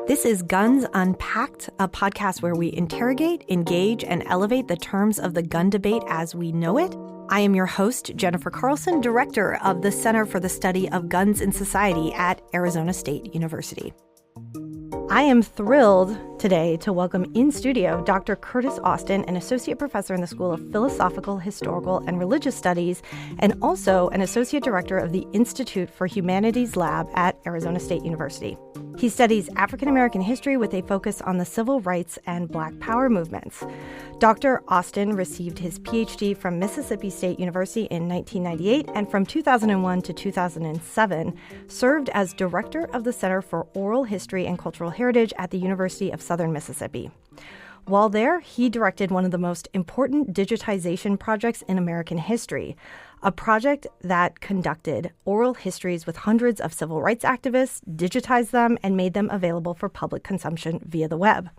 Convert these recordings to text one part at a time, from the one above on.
This is Guns Unpacked, a podcast where we interrogate, engage, and elevate the terms of the gun debate as we know it. I am your host, Jennifer Carlson, director of the Center for the Study of Guns in Society at Arizona State University. I am thrilled today to welcome in studio Dr. Curtis Austin, an associate professor in the School of Philosophical, Historical, and Religious Studies, and also an associate director of the Institute for Humanities Lab at Arizona State University. He studies African American history with a focus on the civil rights and Black Power movements. Dr. Austin received his PhD from Mississippi State University in 1998 and from 2001 to 2007 served as director of the Center for Oral History and Cultural Heritage at the University of Southern Mississippi. While there, he directed one of the most important digitization projects in American history, a project that conducted oral histories with hundreds of civil rights activists, digitized them, and made them available for public consumption via the web.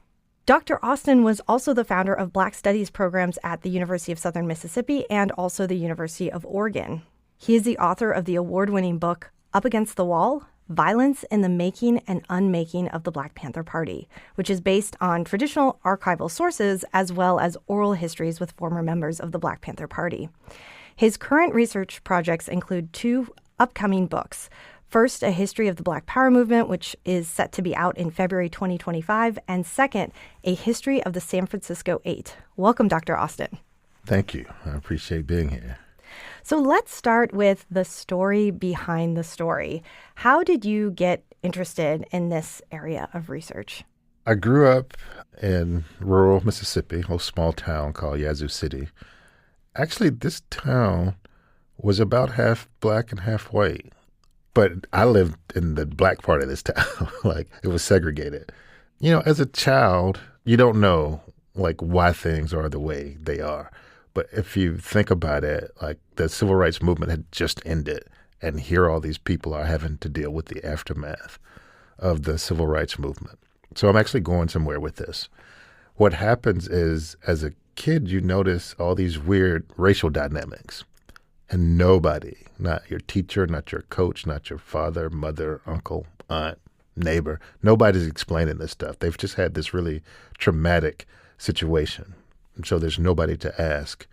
Dr. Austin was also the founder of Black Studies programs at the University of Southern Mississippi and also the University of Oregon. He is the author of the award-winning book, Up Against the Wall: Violence in the Making and Unmaking of the Black Panther Party, which is based on traditional archival sources as well as oral histories with former members of the Black Panther Party. His current research projects include two upcoming books. First, A History of the Black Power Movement, which is set to be out in February 2025, and second, A History of the San Francisco Eight. Welcome, Dr. Austin. Thank you. I appreciate being here. So let's start with the story behind the story. How did you get interested in this area of research? I grew up in rural Mississippi, a small town called Yazoo City. Actually, this town was about half Black and half white. But I lived in the Black part of this town. Like, it was segregated. You know, as a child, you don't know, like, why things are the way they are. But if you think about it, like, the civil rights movement had just ended, and here all these people are having to deal with the aftermath of the civil rights movement. So I'm actually going somewhere with this. What happens is, as a kid, you notice all these weird racial dynamics. And nobody, not your teacher, not your coach, not your father, mother, uncle, aunt, neighbor, nobody's explaining this stuff. They've just had this really traumatic situation. And so there's nobody to ask,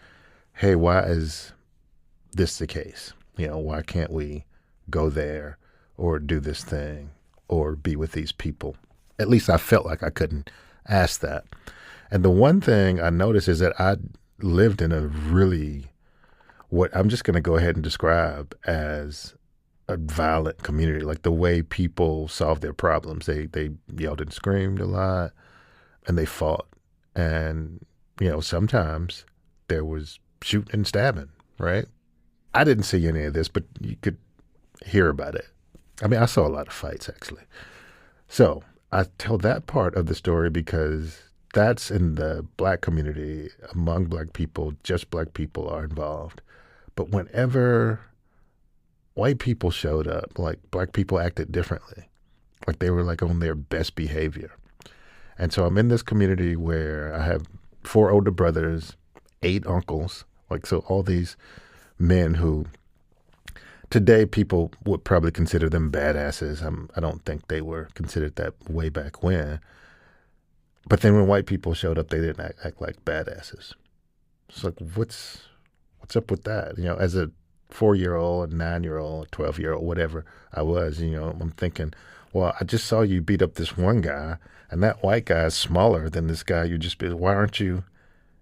hey, why is this the case? You know, why can't we go there or do this thing or be with these people? At least I felt like I couldn't ask that. And the one thing I noticed is that I lived in a really, what I'm just going to go ahead and describe as a violent community, like the way people solved their problems. They yelled and screamed a lot, and they fought. And, you know, sometimes there was shooting and stabbing, right? I didn't see any of this, but you could hear about it. I mean, I saw a lot of fights, actually. So I tell that part of the story because that's in the Black community, among Black people, just Black people are involved. But whenever white people showed up, like, Black people acted differently. Like, they were like on their best behavior. And so I'm in this community where I have 4 older brothers, 8 uncles, like, so all these men who today people would probably consider them badasses. I don't think they were considered that way back when. But then when white people showed up, they didn't act like badasses. It's like, what's up with that? You know, as a 4-year-old, a 9-year-old, a 12-year-old, whatever I was, you know, I'm thinking, well, I just saw you beat up this one guy, and that white guy is smaller than this guy you just beat. Why aren't you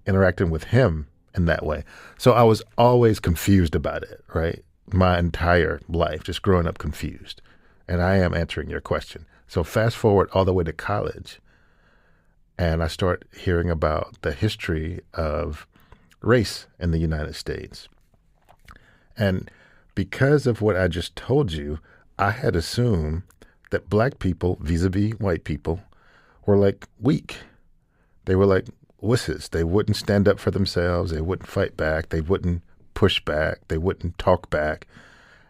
interacting with him in that way? So I was always confused about it, right? My entire life, just growing up confused. And I am answering your question. So fast forward all the way to college, and I start hearing about the history of race in the United States. And because of what I just told you, I had assumed that Black people, vis-a-vis white people, were like weak. They were like wusses. They wouldn't stand up for themselves. They wouldn't fight back. They wouldn't push back. They wouldn't talk back.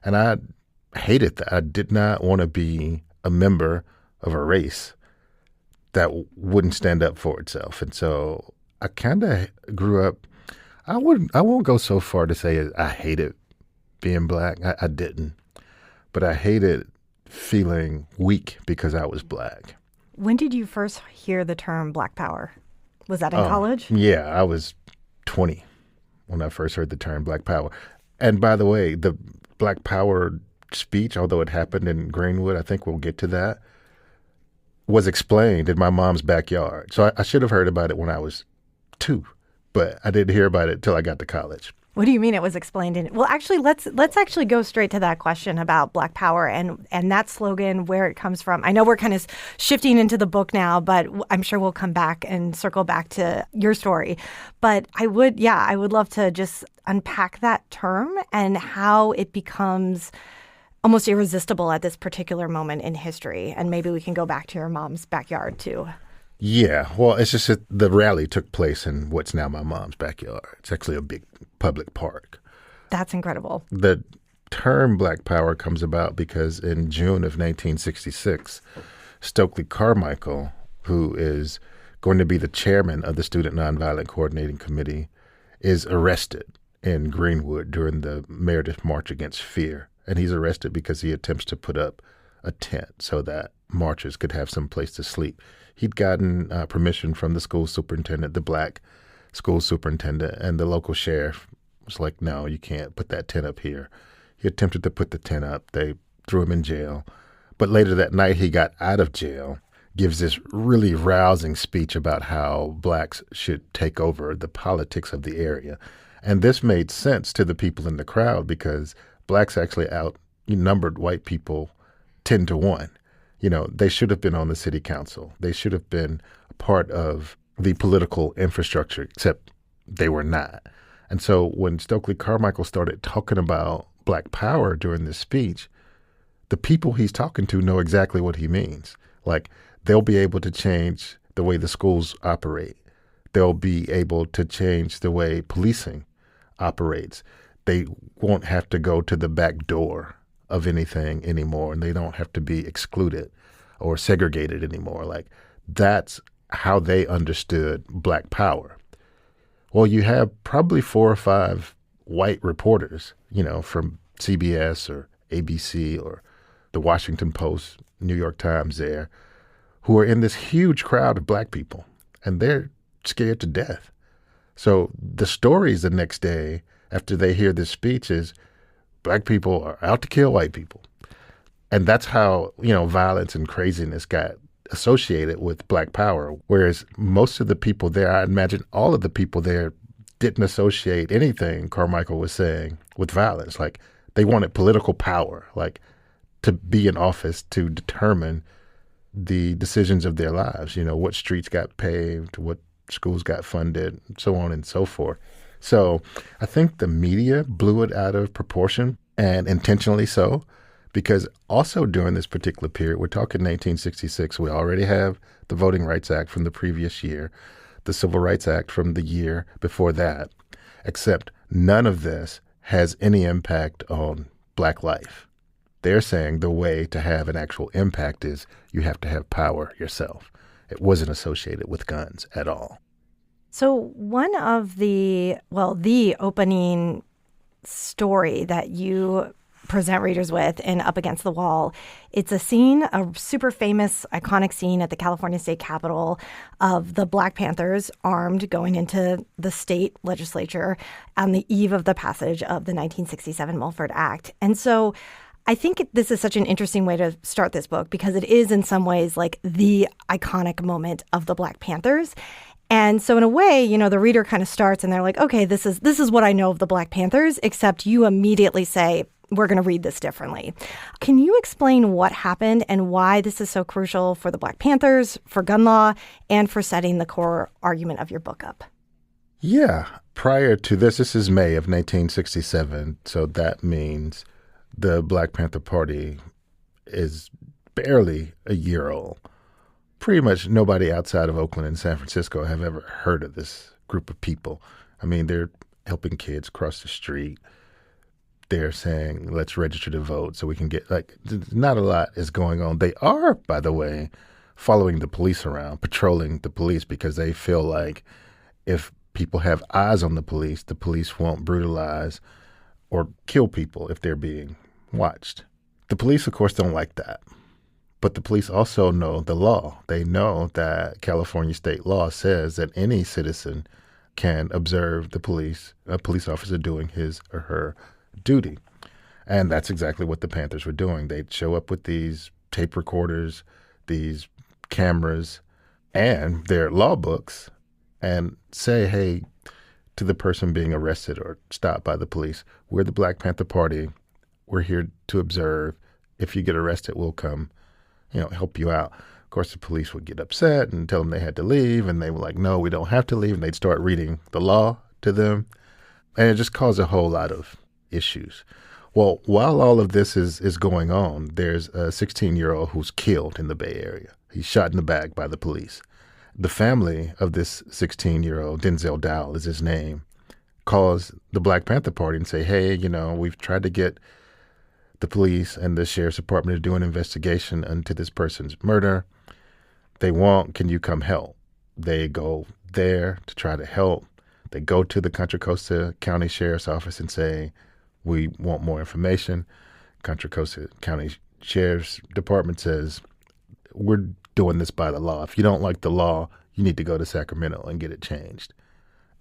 And I hated that. I did not want to be a member of a race that wouldn't stand up for itself. And so I kind of grew up, I won't go so far to say I hated being Black. I didn't. But I hated feeling weak because I was Black. When did you first hear the term Black Power? Was that in college? Yeah, I was 20 when I first heard the term Black Power. And by the way, the Black Power speech, although it happened in Greenwood, I think we'll get to that, was explained in my mom's backyard. So I should have heard about it when I was 2, but I didn't hear about it till I got to college. What do you mean it was explained in? Well, actually, let's actually go straight to that question about Black Power and that slogan, where it comes from. I know we're kind of shifting into the book now, but I'm sure we'll come back and circle back to your story. But I would love to just unpack that term and how it becomes almost irresistible at this particular moment in history. And maybe we can go back to your mom's backyard too. Yeah, well, it's just that the rally took place in what's now my mom's backyard. It's actually a big public park. That's incredible. The term Black Power comes about because in June of 1966, Stokely Carmichael, who is going to be the chairman of the Student Nonviolent Coordinating Committee, is arrested in Greenwood during the Meredith March Against Fear. And he's arrested because he attempts to put up a tent so that marchers could have some place to sleep. He'd gotten permission from the school superintendent, the Black school superintendent, and the local sheriff was like, no, you can't put that tent up here. He attempted to put the tent up. They threw him in jail. But later that night, he got out of jail, gives this really rousing speech about how Blacks should take over the politics of the area. And this made sense to the people in the crowd because Blacks actually outnumbered white people 10-1. You know, they should have been on the city council. They should have been a part of the political infrastructure, except they were not. And so when Stokely Carmichael started talking about Black Power during this speech, the people he's talking to know exactly what he means. Like, they'll be able to change the way the schools operate. They'll be able to change the way policing operates. They won't have to go to the back door of anything anymore, and they don't have to be excluded or segregated anymore. Like, that's how they understood Black Power. Well, you have probably 4 or 5 white reporters, you know, from CBS or ABC or the Washington Post, New York Times there, who are in this huge crowd of Black people, and they're scared to death. So the stories the next day after they hear this speech is Black people are out to kill white people. And that's how, you know, violence and craziness got associated with Black Power. Whereas most of the people there, I imagine all of the people there didn't associate anything Carmichael was saying with violence. Like, they wanted political power, like to be in office to determine the decisions of their lives. You know, what streets got paved, what schools got funded, so on and so forth. So I think the media blew it out of proportion, and intentionally so, because also during this particular period, we're talking 1966, we already have the Voting Rights Act from the previous year, the Civil Rights Act from the year before that, except none of this has any impact on Black life. They're saying the way to have an actual impact is you have to have power yourself. It wasn't associated with guns at all. So one of the opening story that you present readers with in Up Against the Wall, it's a scene, a super famous, iconic scene at the California State Capitol of the Black Panthers armed going into the state legislature on the eve of the passage of the 1967 Mulford Act. And so I think this is such an interesting way to start this book because it is in some ways like the iconic moment of the Black Panthers. And so in a way, you know, the reader kind of starts and they're like, okay, this is what I know of the Black Panthers, except you immediately say, we're going to read this differently. Can you explain what happened and why this is so crucial for the Black Panthers, for gun law, and for setting the core argument of your book up? Yeah. Prior to this is May of 1967. So that means the Black Panther Party is barely a year old. Pretty much nobody outside of Oakland and San Francisco have ever heard of this group of people. I mean, they're helping kids cross the street. They're saying, let's register to vote so we can get, like, not a lot is going on. They are, by the way, following the police around, patrolling the police because they feel like if people have eyes on the police won't brutalize or kill people if they're being watched. The police, of course, don't like that. But the police also know the law. They know that California state law says that any citizen can observe a police officer doing his or her duty. And that's exactly what the Panthers were doing. They'd show up with these tape recorders, these cameras, and their law books and say, hey, to the person being arrested or stopped by the police, we're the Black Panther Party. We're here to observe. If you get arrested, we'll come, help you out. Of course, the police would get upset and tell them they had to leave. And they were like, no, we don't have to leave. And they'd start reading the law to them. And it just caused a whole lot of issues. Well, while all of this is going on, there's a 16-year-old who's killed in the Bay Area. He's shot in the back by the police. The family of this 16-year-old, Denzel Dowell is his name, calls the Black Panther Party and say, hey, we've tried to get the police and the sheriff's department to do an investigation into this person's murder. They won't. Can you come help? They go there to try to help. They go to the Contra Costa County Sheriff's Office and say, we want more information. Contra Costa County Sheriff's Department says, we're doing this by the law. If you don't like the law, you need to go to Sacramento and get it changed.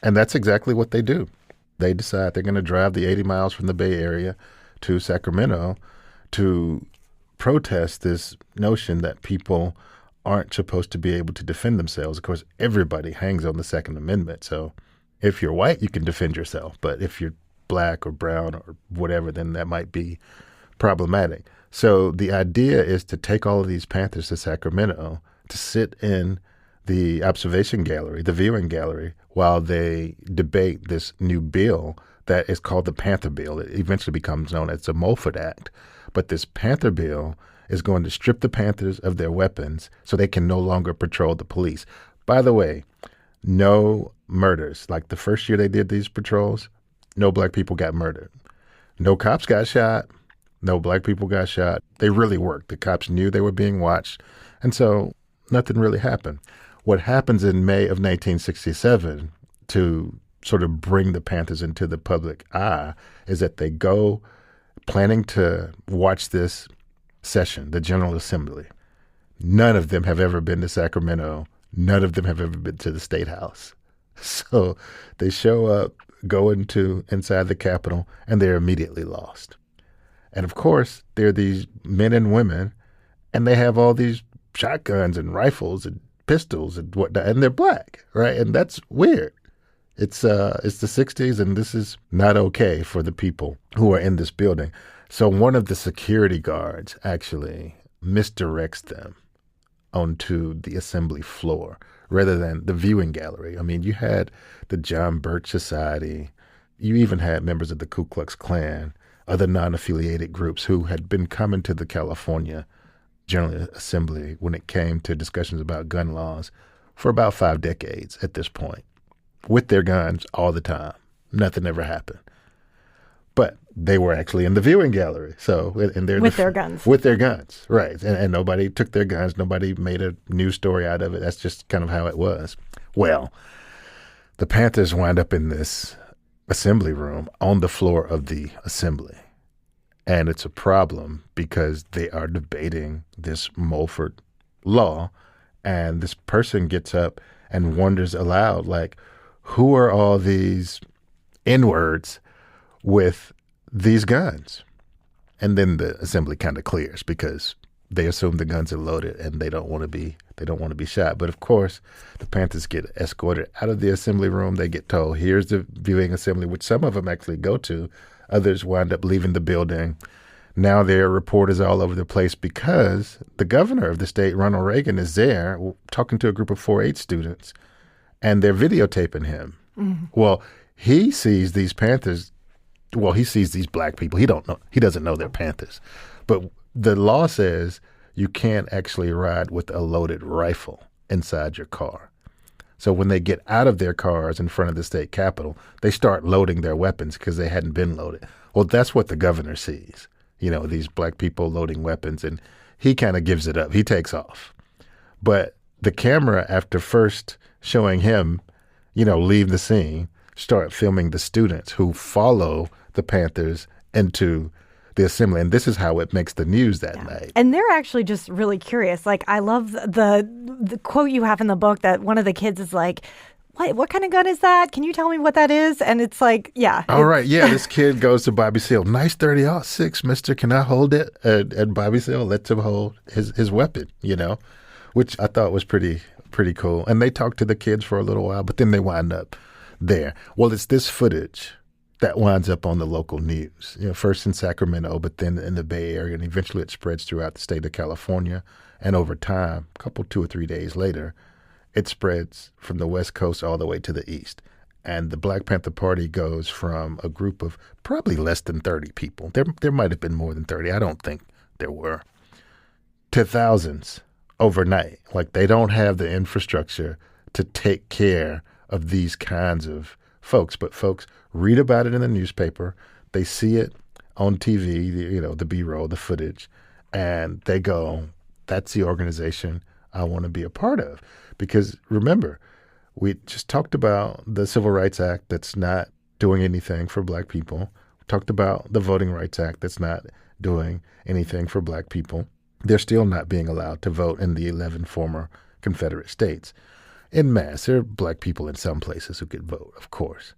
And that's exactly what they do. They decide they're going to drive the 80 miles from the Bay Area to Sacramento to protest this notion that people aren't supposed to be able to defend themselves. Of course, everybody hangs on the Second Amendment. So if you're white, you can defend yourself. But if you're black or brown or whatever, then that might be problematic. So the idea is to take all of these Panthers to Sacramento to sit in the observation gallery, the viewing gallery, while they debate this new bill that is called the Panther Bill. It eventually becomes known as the Mulford Act. But this Panther Bill is going to strip the Panthers of their weapons so they can no longer patrol the police. By the way, no murders. Like the first year they did these patrols, no black people got murdered. No cops got shot. No black people got shot. They really worked. The cops knew they were being watched. And so nothing really happened. What happens in May of 1967 to sort of bring the Panthers into the public eye is that they go planning to watch this session, the General Assembly. None of them have ever been to Sacramento. None of them have ever been to the State House. So they show up, go inside the Capitol, and they're immediately lost. And of course, they're these men and women, and they have all these shotguns and rifles and pistols and whatnot, and they're black, right? And that's weird. It's the 60s, and this is not okay for the people who are in this building. So one of the security guards actually misdirects them onto the assembly floor rather than the viewing gallery. I mean, you had the John Birch Society. You even had members of the Ku Klux Klan, other non-affiliated groups who had been coming to the California General Assembly when it came to discussions about gun laws for about 5 decades at this point, with their guns all the time. Nothing ever happened. But they were actually in the viewing gallery. So, and they're with their guns. With their guns, right. And nobody took their guns. Nobody made a news story out of it. That's just kind of how it was. Well, the Panthers wind up in this assembly room on the floor of the assembly. And it's a problem because they are debating this Mulford law. And this person gets up and wonders aloud, like, who are all these N-words with these guns? And then the assembly kind of clears because they assume the guns are loaded and they don't want to be shot. But of course, the Panthers get escorted out of the assembly room. They get told, here's the viewing assembly, which some of them actually go to. Others wind up leaving the building. Now there are reporters all over the place because the governor of the state, Ronald Reagan, is there talking to a group of 4-H students, and they're videotaping him. Mm-hmm. Well, he sees these Panthers. Well, he sees these black people. He doesn't know they're Panthers. But the law says you can't actually ride with a loaded rifle inside your car. So when they get out of their cars in front of the state capitol, they start loading their weapons because they hadn't been loaded. Well, that's what the governor sees, these black people loading weapons, and he kind of gives it up. He takes off. But the camera, after first showing him, leave the scene, start filming the students who follow the Panthers into the assembly. And this is how it makes the news that night. And they're actually just really curious. Like, I love the quote you have in the book that one of the kids is like, what kind of gun is that? Can you tell me what that is? And it's like, yeah. All right. Yeah. This kid goes to Bobby Seale. Nice 30-06, mister. Can I hold it? And Bobby Seale lets him hold his weapon, which I thought was pretty cool. And they talked to the kids for a little while, but then they wind up there. Well, it's this footage that winds up on the local news, first in Sacramento, but then in the Bay Area, and eventually it spreads throughout the state of California. And over time, 2 or 3 days later, it spreads from the West Coast all the way to the East. And the Black Panther Party goes from a group of probably less than 30 people. There might have been more than 30. I don't think there were. To thousands overnight. Like, they don't have the infrastructure to take care of these kinds of folks. But folks read about it in the newspaper. They see it on TV, the B-roll, the footage. And they go, that's the organization I want to be a part of. Because remember, we just talked about the Civil Rights Act that's not doing anything for Black people. We talked about the Voting Rights Act that's not doing anything for Black people. They're still not being allowed to vote in the 11 former Confederate states. En masse, there are Black people in some places who could vote, of course.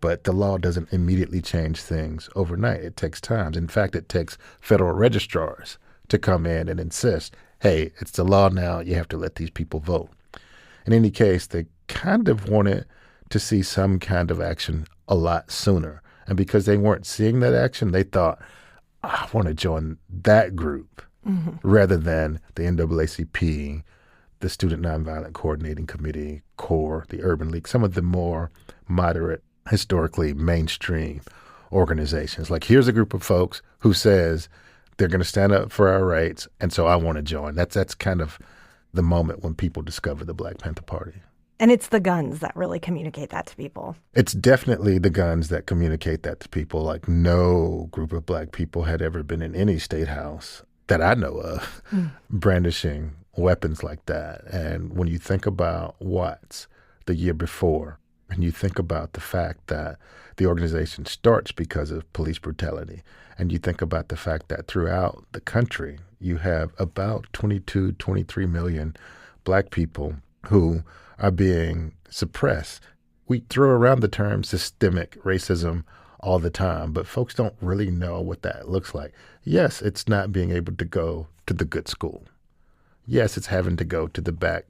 But the law doesn't immediately change things overnight. It takes time. In fact, it takes federal registrars to come in and insist, hey, it's the law now. You have to let these people vote. In any case, they kind of wanted to see some kind of action a lot sooner. And because they weren't seeing that action, they thought, I want to join that group rather than the NAACP, the Student Nonviolent Coordinating Committee, CORE, the Urban League, some of the more moderate, historically mainstream organizations. Like, here's a group of folks who says they're going to stand up for our rights, and so I want to join. That's kind of the moment when people discover the Black Panther Party. And it's the guns that really communicate that to people. It's definitely the guns that communicate that to people. Like, no group of Black people had ever been in any state house that I know of brandishing weapons like that. And when you think about Watts the year before, and you think about the fact that the organization starts because of police brutality, and you think about the fact that throughout the country, you have about 22, 23 million Black people who are being suppressed. We throw around the term systemic racism all the time, but folks don't really know what that looks like. Yes, it's not being able to go to the good school. Yes, it's having to go to the back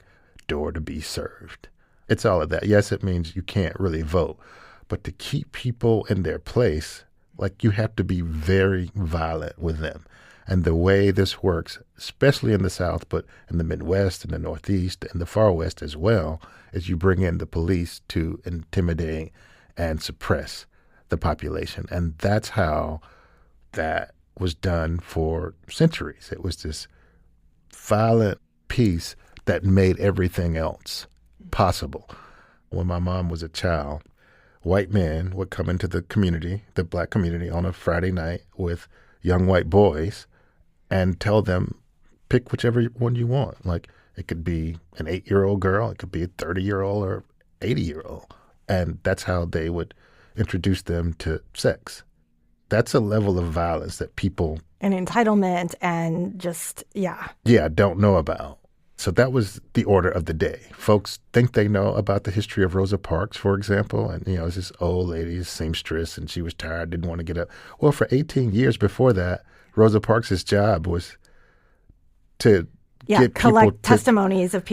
door to be served. It's all of that. Yes, it means you can't really vote. But to keep people in their place, like, you have to be very violent with them. And the way this works, especially in the South, but in the Midwest and the Northeast and the Far West as well, is you bring in the police to intimidate and suppress the population. And that's how that was done for centuries. It was this violent piece that made everything else possible. When my mom was a child, white men would come into the community, the Black community, on a Friday night with young white boys and tell them, pick whichever one you want. Like, it could be an 8-year-old girl, it could be a 30-year-old or 80-year-old. And that's how they would introduce them to sex. That's a level of violence that people... And entitlement and just, don't know about. So that was the order of the day. Folks think they know about the history of Rosa Parks, for example. And, it's this old lady, seamstress, and she was tired, didn't want to get up. Well, for 18 years before that, Rosa Parks' job was to get collect testimonies of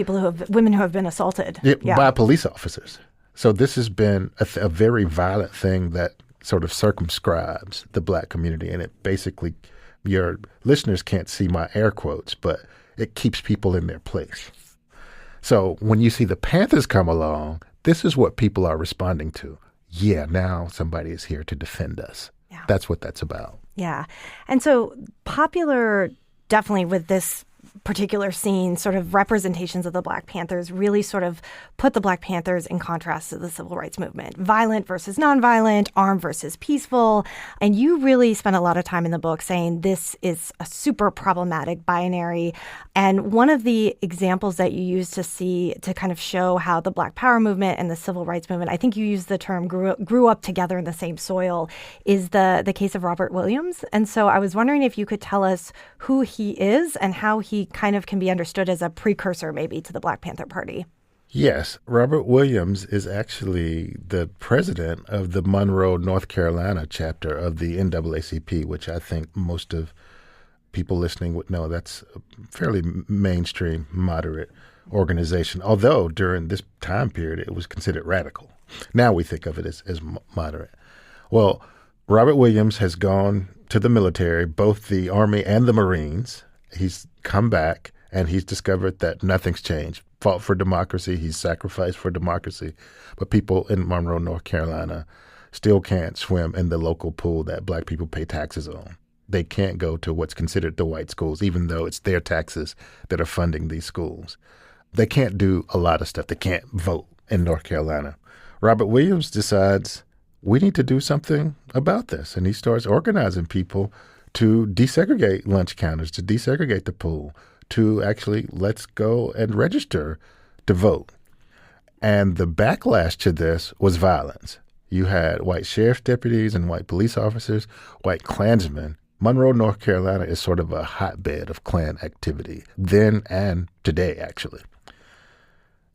women who have been assaulted. By police officers. So this has been a very violent thing that sort of circumscribes the Black community. And it basically, your listeners can't see my air quotes, but it keeps people in their place. So when you see the Panthers come along, this is what people are responding to. Yeah, now somebody is here to defend us. Yeah. That's what that's about. Yeah. And so popular, definitely with this particular scene, sort of representations of the Black Panthers really sort of put the Black Panthers in contrast to the civil rights movement. Violent versus nonviolent, armed versus peaceful. And you really spent a lot of time in the book saying this is a super problematic binary. And one of the examples that you use to kind of show how the Black Power movement and the civil rights movement, I think you used the term grew up together in the same soil, is the case of Robert Williams. And so I was wondering if you could tell us who he is and how he kind of can be understood as a precursor maybe to the Black Panther Party. Yes, Robert Williams is actually the president of the Monroe, North Carolina chapter of the NAACP, which I think most of people listening would know that's a fairly mainstream, moderate organization, although during this time period it was considered radical. Now we think of it as moderate. Well, Robert Williams has gone to the military, both the Army and the Marines. He's come back and he's discovered that nothing's changed. Fought for democracy. He's sacrificed for democracy. But people in Monroe, North Carolina still can't swim in the local pool that Black people pay taxes on. They can't go to what's considered the white schools, even though it's their taxes that are funding these schools. They can't do a lot of stuff. They can't vote in North Carolina. Robert Williams decides we need to do something about this. And he starts organizing people to desegregate lunch counters, to desegregate the pool, to actually let's go and register to vote. And the backlash to this was violence. You had white sheriff's deputies and white police officers, white Klansmen. Monroe, North Carolina is sort of a hotbed of Klan activity then and today, actually.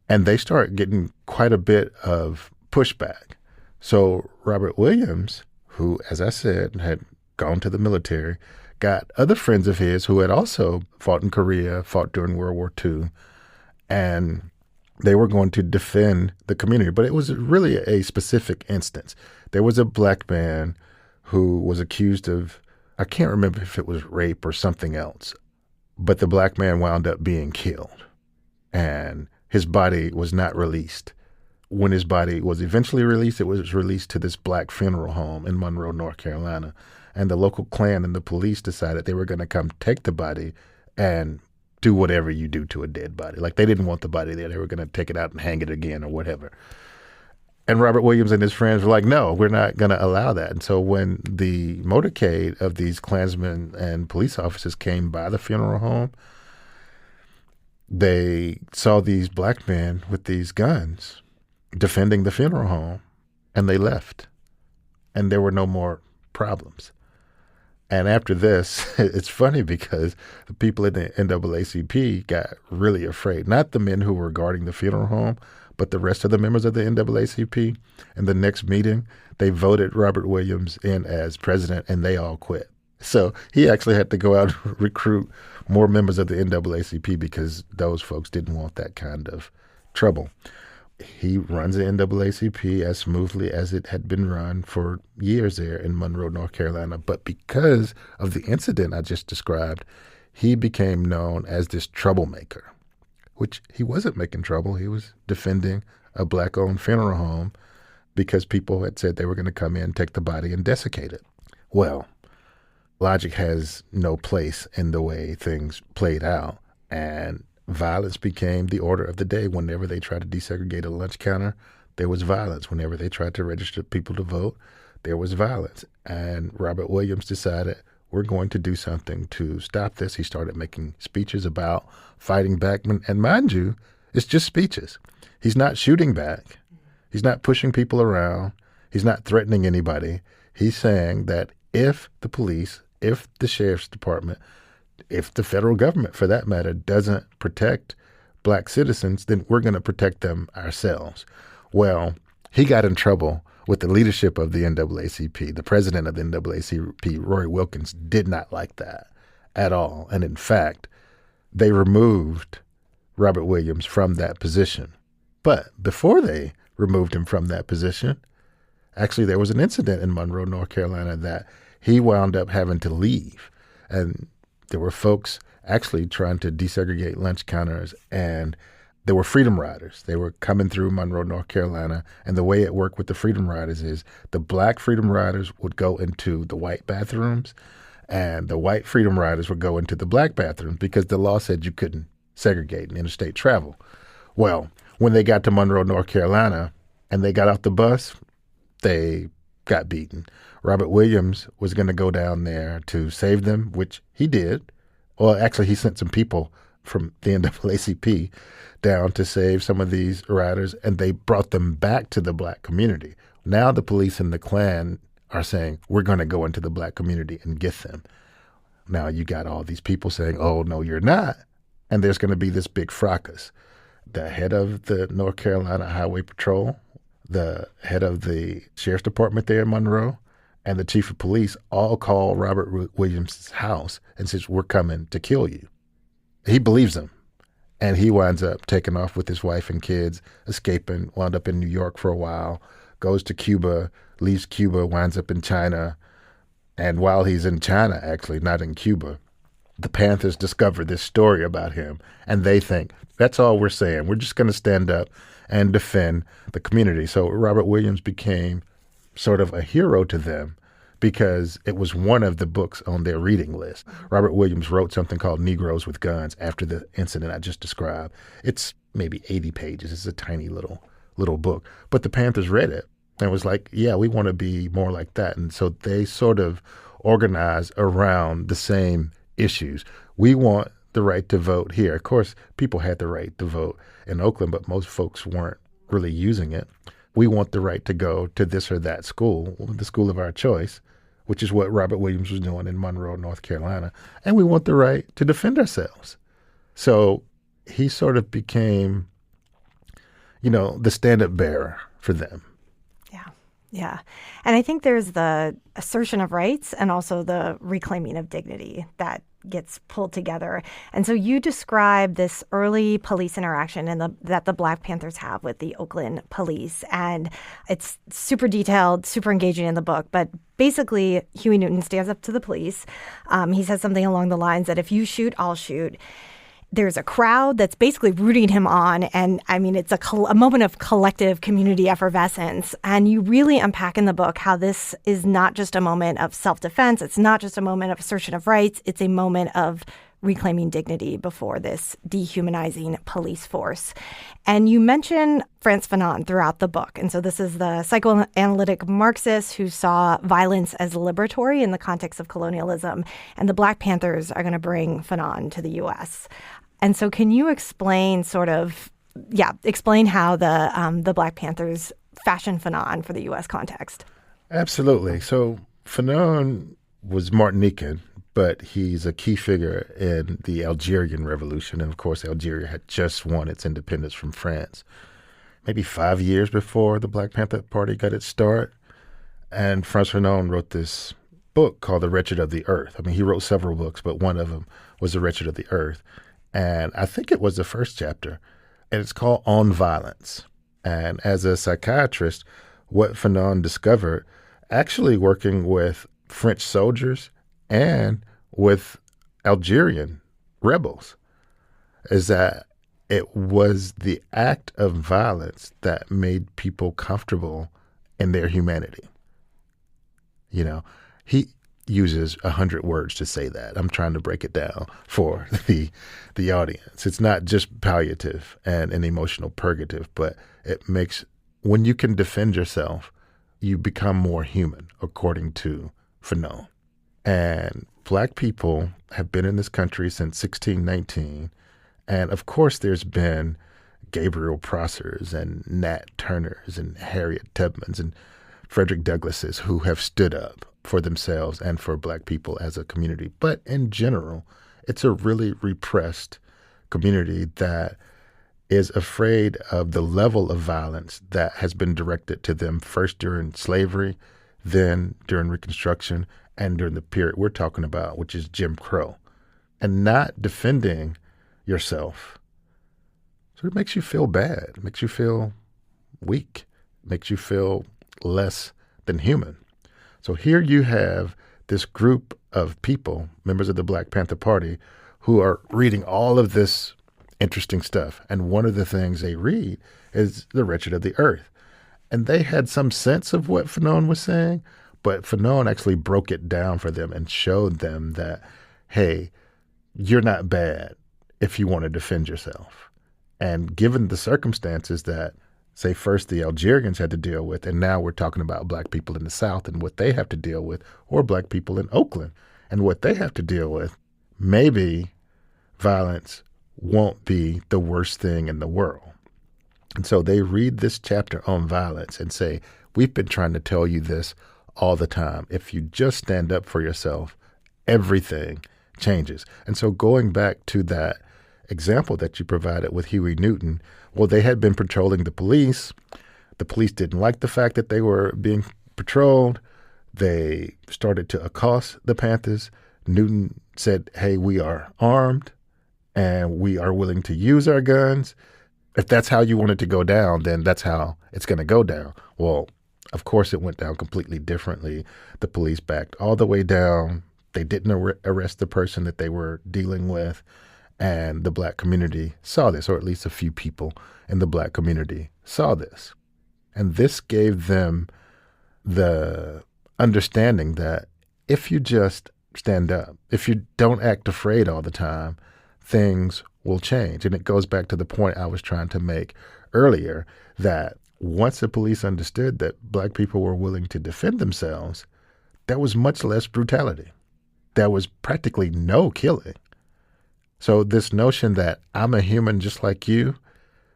And they start getting quite a bit of pushback. So Robert Williams, who, as I said, had gone to the military, got other friends of his who had also fought in Korea, fought during World War II, and they were going to defend the community. But it was really a specific instance. There was a Black man who was accused of, I can't remember if it was rape or something else, but the Black man wound up being killed, and his body was not released. When his body was eventually released, it was released to this Black funeral home in Monroe, North Carolina. And the local Klan and the police decided they were going to come take the body and do whatever you do to a dead body. Like, they didn't want the body there. They were going to take it out and hang it again or whatever. And Robert Williams and his friends were like, no, we're not going to allow that. And so when the motorcade of these Klansmen and police officers came by the funeral home, they saw these Black men with these guns defending the funeral home, and they left. And there were no more problems. And after this, it's funny because the people in the NAACP got really afraid. Not the men who were guarding the funeral home, but the rest of the members of the NAACP. And the next meeting, they voted Robert Williams in as president, and they all quit. So he actually had to go out and recruit more members of the NAACP because those folks didn't want that kind of trouble. He runs the NAACP as smoothly as it had been run for years there in Monroe, North Carolina. But because of the incident I just described, he became known as this troublemaker, which he wasn't making trouble. He was defending a Black-owned funeral home because people had said they were going to come in, take the body, and desiccate it. Well, logic has no place in the way things played out, and violence became the order of the day. Whenever they tried to desegregate a lunch counter, there was violence. Whenever they tried to register people to vote, there was violence. And Robert Williams decided, we're going to do something to stop this. He started making speeches about fighting back. And mind you, it's just speeches. He's not shooting back. He's not pushing people around. He's not threatening anybody. He's saying that if the police, if the sheriff's department, if the federal government, for that matter, doesn't protect Black citizens, then we're going to protect them ourselves. Well, he got in trouble with the leadership of the NAACP. The president of the NAACP, Roy Wilkins, did not like that at all. And in fact, they removed Robert Williams from that position. But before they removed him from that position, actually there was an incident in Monroe, North Carolina, that he wound up having to leave. And there were folks actually trying to desegregate lunch counters, and there were Freedom Riders. They were coming through Monroe, North Carolina, and the way it worked with the Freedom Riders is the Black Freedom Riders would go into the white bathrooms, And the white Freedom Riders would go into the Black Panthers because the law said you couldn't segregate in interstate travel. Well, when they got to Monroe, North Carolina, and they got off the bus, they got beaten. Robert Williams was going to go down there to save them, which he did. Well, actually, he sent some people from the NAACP down to save some of these riders, and they brought them back to the Black community. Now the police and the Klan are saying, we're going to go into the Black community and get them. Now you got all these people saying, oh, no, you're not. And there's going to be this big fracas. The head of the North Carolina Highway Patrol, the head of the Sheriff's Department there in Monroe, and the chief of police all call Robert Williams' house and says, we're coming to kill you. He believes them. And he winds up taking off with his wife and kids, escaping, wound up in New York for a while, goes to Cuba, leaves Cuba, winds up in China. And while he's in China, actually, not in Cuba, the Panthers discover this story about him. And they think, that's all we're saying. We're just going to stand up and defend the community. So Robert Williams became sort of a hero to them because it was one of the books on their reading list. Robert Williams wrote something called Negroes with Guns after the incident I just described. It's maybe 80 pages. It's a tiny little book. But the Panthers read it and was like, yeah, we want to be more like that. And so they sort of organized around the same issues. We want the right to vote here. Of course, people had the right to vote in Oakland, but most folks weren't really using it. We want the right to go to this or that school, the school of our choice, which is what Robert Williams was doing in Monroe, North Carolina. And we want the right to defend ourselves. So he sort of became, the stand-up bearer for them. Yeah. And I think there's the assertion of rights and also the reclaiming of dignity that gets pulled together. And so you describe this early police interaction that the Black Panthers have with the Oakland police. And it's super detailed, super engaging in the book. But basically, Huey Newton stands up to the police. He says something along the lines that if you shoot, I'll shoot. There's a crowd that's basically rooting him on. And I mean, it's a moment of collective community effervescence. And you really unpack in the book how this is not just a moment of self-defense. It's not just a moment of assertion of rights. It's a moment of reclaiming dignity before this dehumanizing police force. And you mention Frantz Fanon throughout the book. And so this is the psychoanalytic Marxist who saw violence as liberatory in the context of colonialism. And the Black Panthers are going to bring Fanon to the U.S. And so can you explain explain how the Black Panthers fashioned Fanon for the U.S. context? Absolutely. So Fanon was Martinican, but he's a key figure in the Algerian Revolution. And of course, Algeria had just won its independence from France, maybe 5 years before the Black Panther Party got its start. And Frantz Fanon wrote this book called The Wretched of the Earth. I mean, he wrote several books, but one of them was The Wretched of the Earth. And I think it was the first chapter. And it's called On Violence. And as a psychiatrist, what Fanon discovered, actually working with French soldiers and with Algerian rebels, is that it was the act of violence that made people comfortable in their humanity. He uses 100 words to say that. I'm trying to break it down for the audience. It's not just palliative and an emotional purgative, but it makes, when you can defend yourself, you become more human, according to Fanon. And Black people have been in this country since 1619. And of course, there's been Gabriel Prossers and Nat Turners and Harriet Tubmans and Frederick Douglasses who have stood up for themselves and for Black people as a community. But in general, it's a really repressed community that is afraid of the level of violence that has been directed to them first during slavery, then during Reconstruction, and during the period we're talking about, which is Jim Crow. And not defending yourself sort of makes you feel bad, makes you feel weak, makes you feel less than human. So here you have this group of people, members of the Black Panther Party, who are reading all of this interesting stuff. And one of the things they read is The Wretched of the Earth. And they had some sense of what Fanon was saying, But Fanon actually broke it down for them and showed them that, hey, you're not bad if you want to defend yourself. And given the circumstances that, say, first the Algerians had to deal with, and now we're talking about black people in the South and what they have to deal with, or black people in Oakland and what they have to deal with, maybe violence won't be the worst thing in the world. And so they read this chapter on violence and say, we've been trying to tell you this all the time. If you just stand up for yourself, everything changes. And so going back to that example that you provided with Huey Newton, well, they had been patrolling the police. The police didn't like the fact that they were being patrolled. They started to accost the Panthers. Newton said, hey, we are armed and we are willing to use our guns. If that's how you want it to go down, then that's how it's going to go down. Well, of course, it went down completely differently. The police backed all the way down. They didn't arrest the person that they were dealing with. And the black community saw this, or at least a few people in the black community saw this. And this gave them the understanding that if you just stand up, if you don't act afraid all the time, things will change. And it goes back to the point I was trying to make earlier, that once the police understood that black people were willing to defend themselves, there was much less brutality. There was practically no killing. So this notion that I'm a human just like you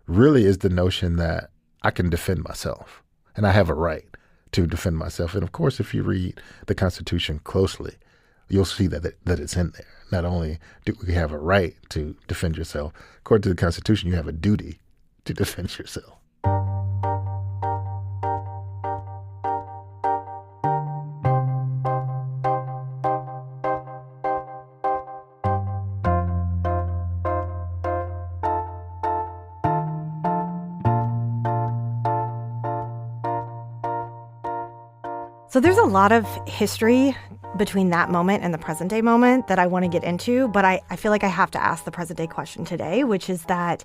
really is the notion that I can defend myself and I have a right to defend myself. And of course, if you read the Constitution closely, you'll see that it's in there. Not only do we have a right to defend yourself, according to the Constitution, you have a duty to defend yourself. So there's a lot of history between that moment and the present day moment that I want to get into, but I feel like I have to ask the present day question today, which is that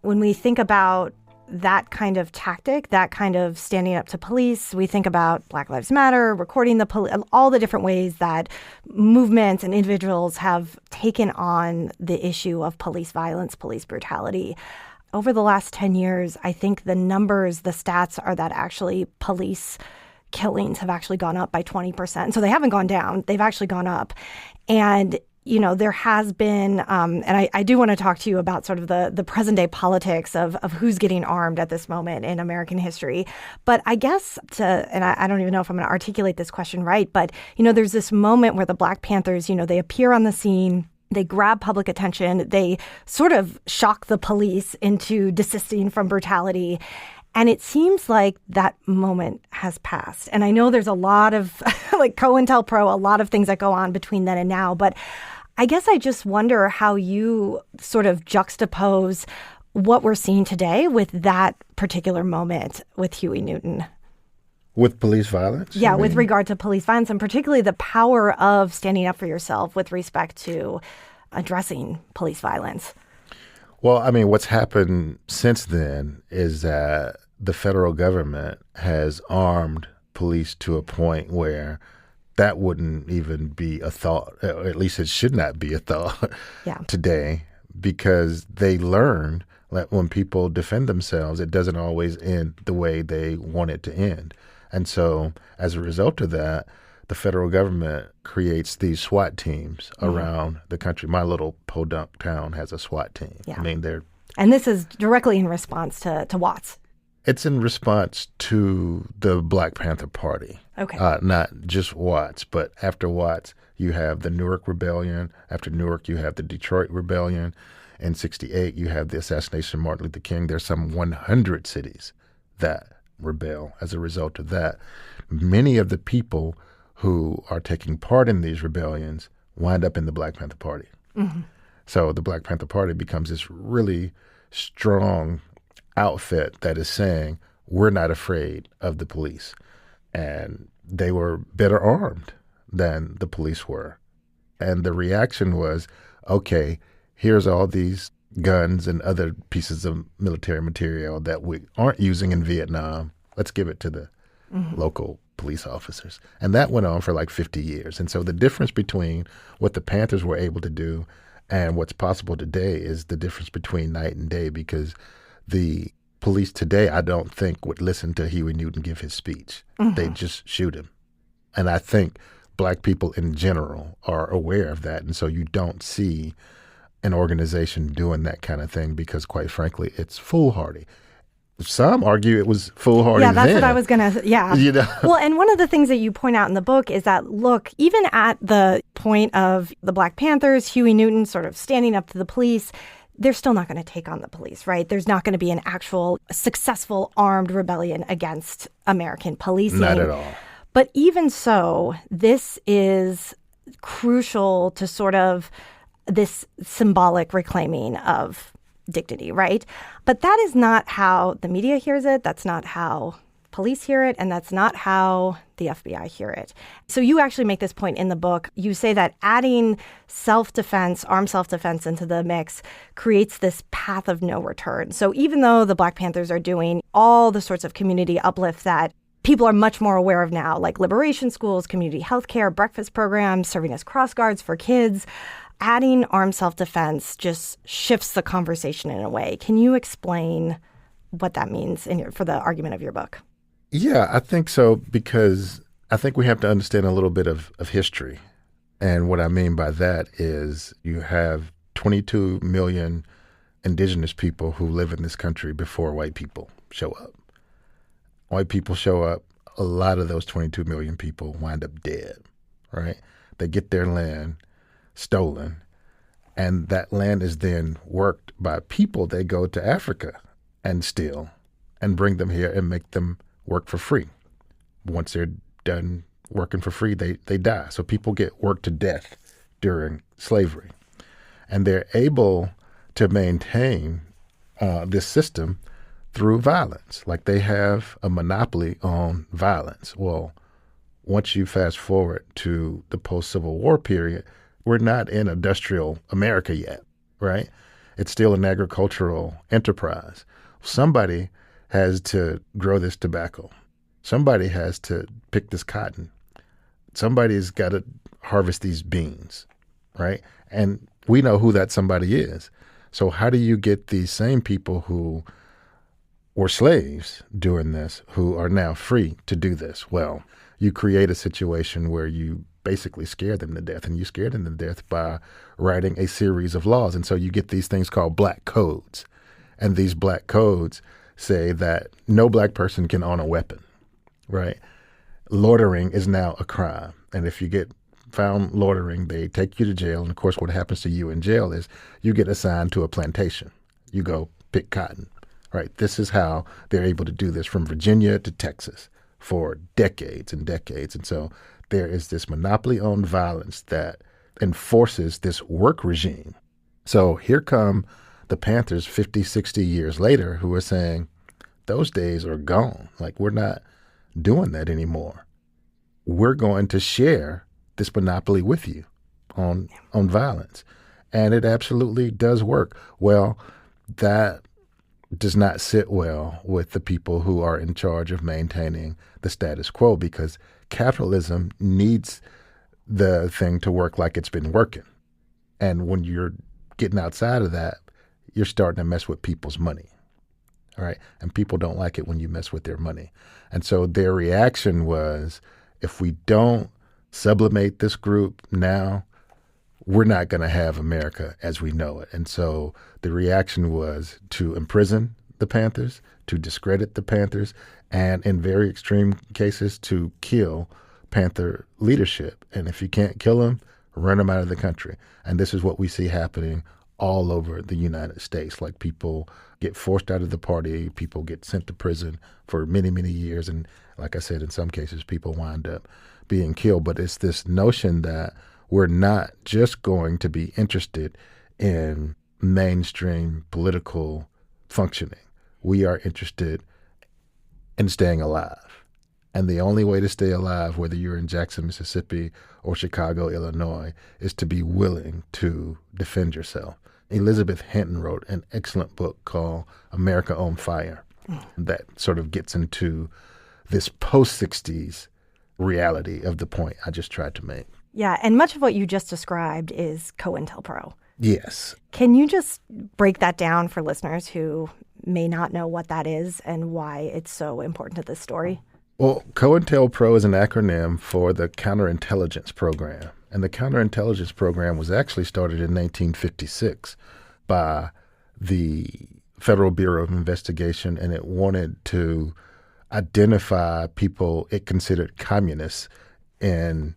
when we think about that kind of tactic, that kind of standing up to police, we think about Black Lives Matter, recording the police, all the different ways that movements and individuals have taken on the issue of police violence, police brutality. Over the last 10 years, I think the numbers, the stats are that actually police killings have actually gone up by 20%. So they haven't gone down. They've actually gone up. And, you know, there has been, and I do want to talk to you about sort of the present day politics of who's getting armed at this moment in American history. But I guess and I don't even know if I'm going to articulate this question right, but, you know, there's this moment where the Black Panthers, you know, they appear on the scene. They grab public attention. They sort of shock the police into desisting from brutality. And it seems like that moment has passed. And I know there's a lot of, like COINTELPRO, a lot of things that go on between then and now. But I guess I just wonder how you sort of juxtapose what we're seeing today with that particular moment with Huey Newton. With police violence? Yeah, with regard to police violence, and particularly the power of standing up for yourself with respect to addressing police violence. Well, I mean, what's happened since then is that the federal government has armed police to a point where that wouldn't even be a thought, or at least it should not be a thought today, because they learned that when people defend themselves, it doesn't always end the way they want it to end. And so as a result of that, the federal government creates these SWAT teams around the country. My little podunk town has a SWAT team. Yeah. I mean, and this is directly in response to Watts. It's in response to the Black Panther Party. Okay. Not just Watts, but after Watts, you have the Newark Rebellion. After Newark, you have the Detroit Rebellion. In 1968, you have the assassination of Martin Luther King. There's some 100 cities that rebel as a result of that. Many of the people who are taking part in these rebellions wind up in the Black Panther Party. Mm-hmm. So the Black Panther Party becomes this really strong outfit that is saying, we're not afraid of the police. And they were better armed than the police were. And the reaction was, okay, here's all these guns and other pieces of military material that we aren't using in Vietnam. Let's give it to the local police officers. And that went on for like 50 years. And so the difference between what the Panthers were able to do and what's possible today is the difference between night and day, because the police today, I don't think, would listen to Huey Newton give his speech. They'd just shoot him. And I think Black people in general are aware of that. And so you don't see an organization doing that kind of thing because, quite frankly, it's foolhardy. Some argue it was foolhardy. Yeah, that's then. what I was going to, yeah. You know? Well, and one of the things that you point out in the book is that, look, even at the point of the Black Panthers, Huey Newton sort of standing up to the police, they're still not going to take on the police, right? There's not going to be an actual successful armed rebellion against American policing. Not at all. But even so, this is crucial to sort of this symbolic reclaiming of dignity, right? But that is not how the media hears it. That's not how police hear it. And that's not how the FBI hear it. So you actually make this point in the book. You say that adding self-defense, armed self-defense into the mix creates this path of no return. So even though the Black Panthers are doing all the sorts of community uplift that people are much more aware of now, like liberation schools, community healthcare, breakfast programs, serving as cross guards for kids, adding armed self-defense just shifts the conversation in a way. Can you explain what that means for the argument of your book? Yeah, I think so, because I think we have to understand a little bit of history. And what I mean by that is you have 22 million indigenous people who live in this country before white people show up. White people show up, a lot of those 22 million people wind up dead, right? They get their land stolen, and that land is then worked by people. They go to Africa and steal and bring them here and make them work for free. Once they're done working for free, they die. So people get worked to death during slavery. And they're able to maintain this system through violence. Like, they have a monopoly on violence. Well, once you fast forward to the post-Civil War period, we're not in industrial America yet, right? It's still an agricultural enterprise. Somebody has to grow this tobacco. Somebody has to pick this cotton. Somebody's got to harvest these beans, right? And we know who that somebody is. So how do you get these same people who were slaves doing this, who are now free to do this? Well, you create a situation where you basically scare them to death, and you scare them to death by writing a series of laws. And so you get these things called black codes. And these black codes say that no Black person can own a weapon, right? Loitering is now a crime. And if you get found loitering, they take you to jail. And of course, what happens to you in jail is you get assigned to a plantation. You go pick cotton, right? This is how they're able to do this from Virginia to Texas for decades and decades. And so there is this monopoly on violence that enforces this work regime. So here come the Panthers 50, 60 years later who are saying, those days are gone. Like, we're not doing that anymore. We're going to share this monopoly with you on violence. And it absolutely does work. Well, that does not sit well with the people who are in charge of maintaining the status quo, because capitalism needs the thing to work like it's been working. And when you're getting outside of that, you're starting to mess with people's money. All right. And people don't like it when you mess with their money. And so their reaction was, if we don't sublimate this group now, we're not going to have America as we know it. And so the reaction was to imprison the Panthers, to discredit the Panthers, and in very extreme cases, to kill Panther leadership. And if you can't kill them, run them out of the country. And this is what we see happening all over the United States. Like, people get forced out of the party, people get sent to prison for many, many years. And like I said, in some cases, people wind up being killed. But it's this notion that we're not just going to be interested in mainstream political functioning. We are interested in staying alive. And the only way to stay alive, whether you're in Jackson, Mississippi, or Chicago, Illinois, is to be willing to defend yourself. Elizabeth Hinton wrote an excellent book called America on Fire that sort of gets into this post-60s reality of the point I just tried to make. Yeah, and much of what you just described is COINTELPRO. Yes. Can you just break that down for listeners who may not know what that is and why it's so important to this story? Well, COINTELPRO is an acronym for the Counterintelligence Program. And the Counterintelligence Program was actually started in 1956 by the Federal Bureau of Investigation, and it wanted to identify people it considered communists in,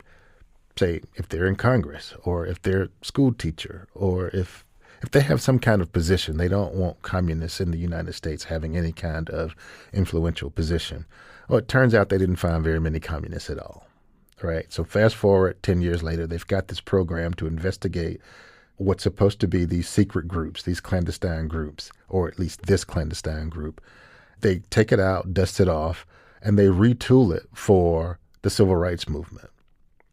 say, if they're in Congress or if they're a school teacher or if they have some kind of position. They don't want communists in the United States having any kind of influential position. Well, it turns out they didn't find very many communists at all, right? So fast forward 10 years later, they've got this program to investigate what's supposed to be these secret groups, these clandestine groups, or at least this clandestine group. They take it out, dust it off, and they retool it for the civil rights movement.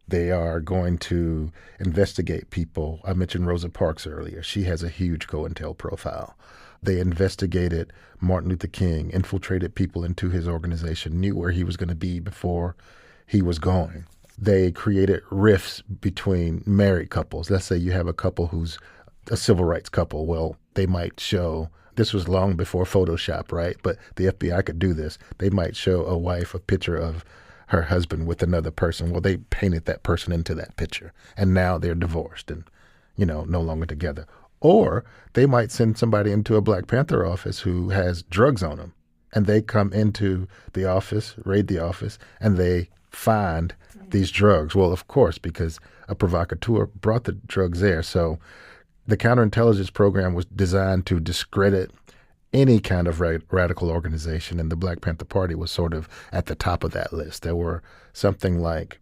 They are going to investigate people. I mentioned Rosa Parks earlier. She has a huge COINTEL profile. They investigated Martin Luther King, infiltrated people into his organization, knew where he was going to be before he was going. They created rifts between married couples. Let's say you have a couple who's a civil rights couple. Well, they might show, this was long before Photoshop, right? But the FBI could do this. They might show a wife a picture of her husband with another person. Well, they painted that person into that picture, and now they're divorced and, no longer together. Or they might send somebody into a Black Panther office who has drugs on them, and they come into the office, raid the office, and they find these drugs. Well, of course, because a provocateur brought the drugs there. So the counterintelligence program was designed to discredit any kind of radical organization, and the Black Panther Party was sort of at the top of that list. There were something like,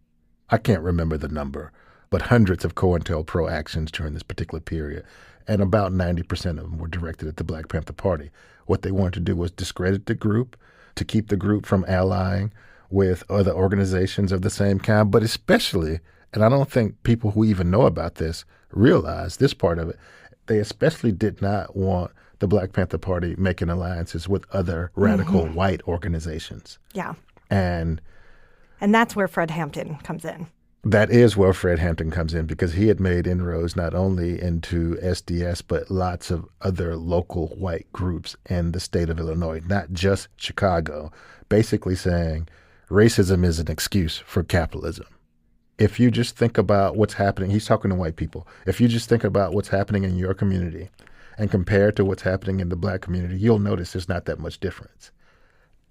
I can't remember the number, but hundreds of COINTELPRO actions during this particular period, and about 90% of them were directed at the Black Panther Party. What they wanted to do was discredit the group, to keep the group from allying with other organizations of the same kind, but especially, and I don't think people who even know about this realize this part of it, they especially did not want the Black Panther Party making alliances with other radical white organizations. Yeah. And that's where Fred Hampton comes in. That is where Fred Hampton comes in, because he had made inroads not only into SDS, but lots of other local white groups in the state of Illinois, not just Chicago, basically saying racism is an excuse for capitalism. If you just think about what's happening, he's talking to white people. If you just think about what's happening in your community and compare it to what's happening in the Black community, you'll notice there's not that much difference.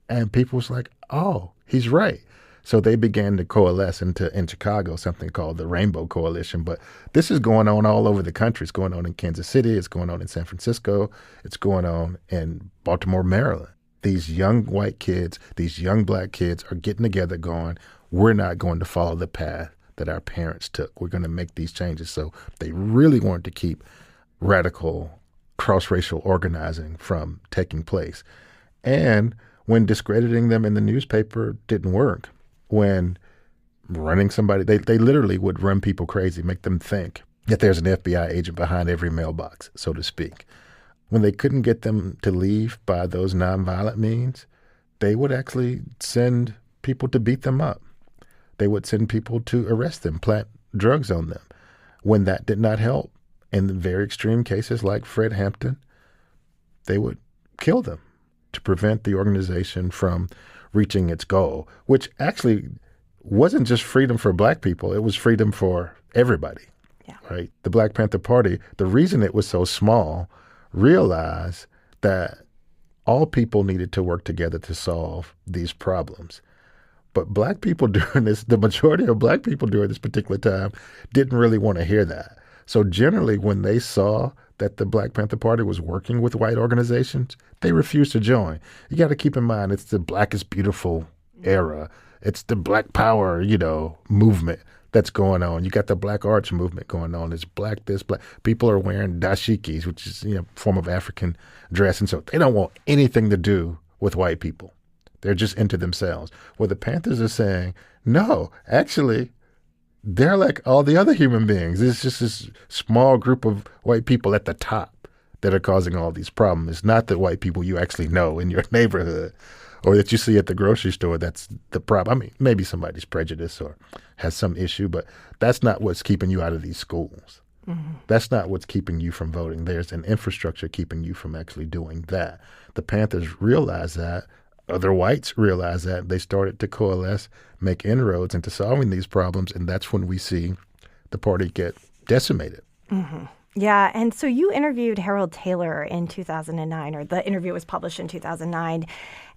And people was like, oh, he's right. So they began to coalesce in Chicago, something called the Rainbow Coalition. But this is going on all over the country. It's going on in Kansas City. It's going on in San Francisco. It's going on in Baltimore, Maryland. These young white kids, these young Black kids are getting together going, we're not going to follow the path that our parents took. We're going to make these changes. So they really wanted to keep radical cross-racial organizing from taking place. And when discrediting them in the newspaper didn't work, when running somebody, they literally would run people crazy, make them think that there's an FBI agent behind every mailbox, so to speak. When they couldn't get them to leave by those nonviolent means, they would actually send people to beat them up. They would send people to arrest them, plant drugs on them. When that did not help, in the very extreme cases like Fred Hampton, they would kill them to prevent the organization from reaching its goal, which actually wasn't just freedom for Black people. It was freedom for everybody, right? The Black Panther Party, the reason it was so small, realized that all people needed to work together to solve these problems. But Black people during this, the majority of Black people during this particular time didn't really want to hear that. So generally, when they saw that the Black Panther Party was working with white organizations, they refused to join. You got to keep in mind, it's the Black is Beautiful era. It's the Black Power, movement that's going on. You got the Black Arts movement going on. It's Black this, Black. People are wearing dashikis, which is, form of African dress. And so they don't want anything to do with white people. They're just into themselves. Well, the Panthers are saying, no, actually, they're like all the other human beings. It's just this small group of white people at the top that are causing all these problems. It's not the white people you actually know in your neighborhood or that you see at the grocery store that's the problem. I mean, maybe somebody's prejudiced or has some issue, but that's not what's keeping you out of these schools. Mm-hmm. That's not what's keeping you from voting. There's an infrastructure keeping you from actually doing that. The Panthers realize that. Other whites realize that. They started to coalesce, make inroads into solving these problems, and that's when we see the party get decimated. Mm-hmm. Yeah. And so you interviewed Harold Taylor in 2009, or the interview was published in 2009.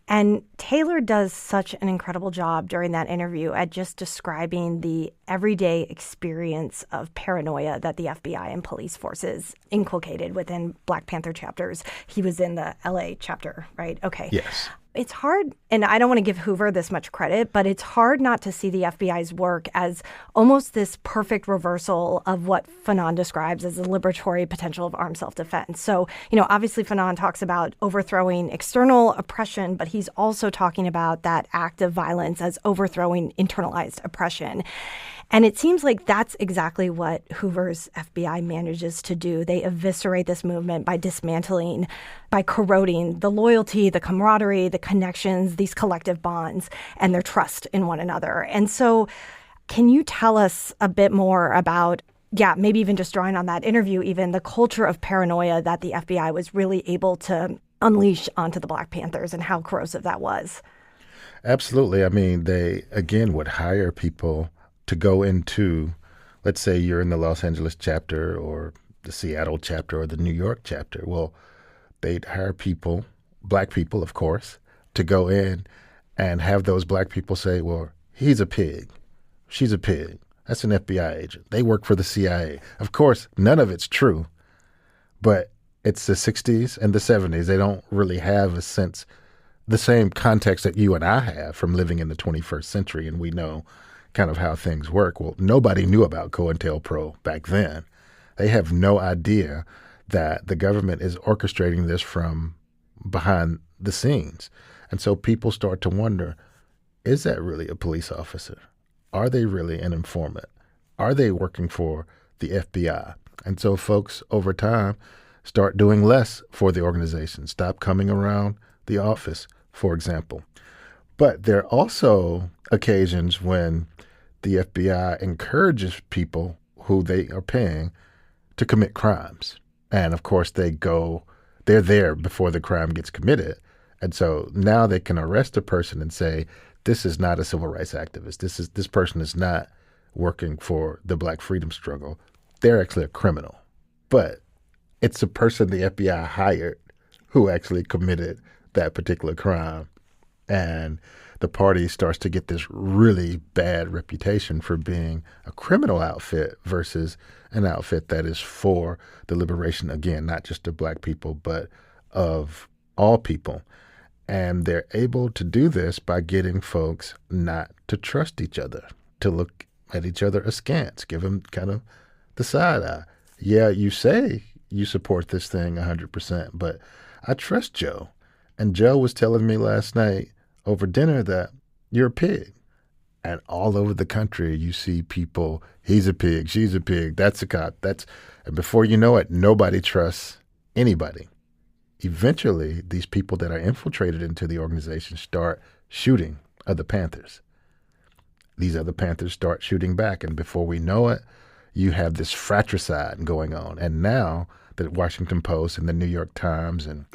And Taylor does such an incredible job during that interview at just describing the everyday experience of paranoia that the FBI and police forces inculcated within Black Panther chapters. He was in the LA chapter, right? Okay. Yes. It's hard, and I don't want to give Hoover this much credit, but it's hard not to see the FBI's work as almost this perfect reversal of what Fanon describes as the liberatory potential of armed self-defense. So, obviously Fanon talks about overthrowing external oppression, but he's also talking about that act of violence as overthrowing internalized oppression. And it seems like that's exactly what Hoover's FBI manages to do. They eviscerate this movement by dismantling, by corroding the loyalty, the camaraderie, the connections, these collective bonds, and their trust in one another. And so can you tell us a bit more about, maybe even just drawing on that interview, even the culture of paranoia that the FBI was really able to unleash onto the Black Panthers and how corrosive that was? Absolutely. I mean, they, again, would hire people to go into, let's say you're in the Los Angeles chapter or the Seattle chapter or the New York chapter. Well, they'd hire people, Black people, of course, to go in and have those Black people say, well, he's a pig. She's a pig. That's an FBI agent. They work for the CIA. Of course, none of it's true, but it's the 60s and the 70s. They don't really have a sense, the same context that you and I have from living in the 21st century, and we know kind of how things work. Well, nobody knew about COINTELPRO back then. They have no idea that the government is orchestrating this from behind the scenes. And so people start to wonder, is that really a police officer? Are they really an informant? Are they working for the FBI? And so folks over time start doing less for the organization, stop coming around the office, for example. But there are also occasions when the FBI encourages people who they are paying to commit crimes. And of course, they're there before the crime gets committed. And so now they can arrest a person and say, this is not a civil rights activist. This person is not working for the Black freedom struggle. They're actually a criminal. But it's a person the FBI hired who actually committed that particular crime. And the party starts to get this really bad reputation for being a criminal outfit versus an outfit that is for the liberation, again, not just of Black people, but of all people. And they're able to do this by getting folks not to trust each other, to look at each other askance, give them kind of the side eye. Yeah, you say you support this thing 100%, but I trust Joe. And Joe was telling me last night over dinner that you're a pig. And all over the country, you see people, he's a pig, she's a pig, that's a cop, and before you know it, nobody trusts anybody. Eventually, these people that are infiltrated into the organization start shooting other Panthers. These other Panthers start shooting back, and before we know it, you have this fratricide going on. And now the Washington Post and the New York Times and,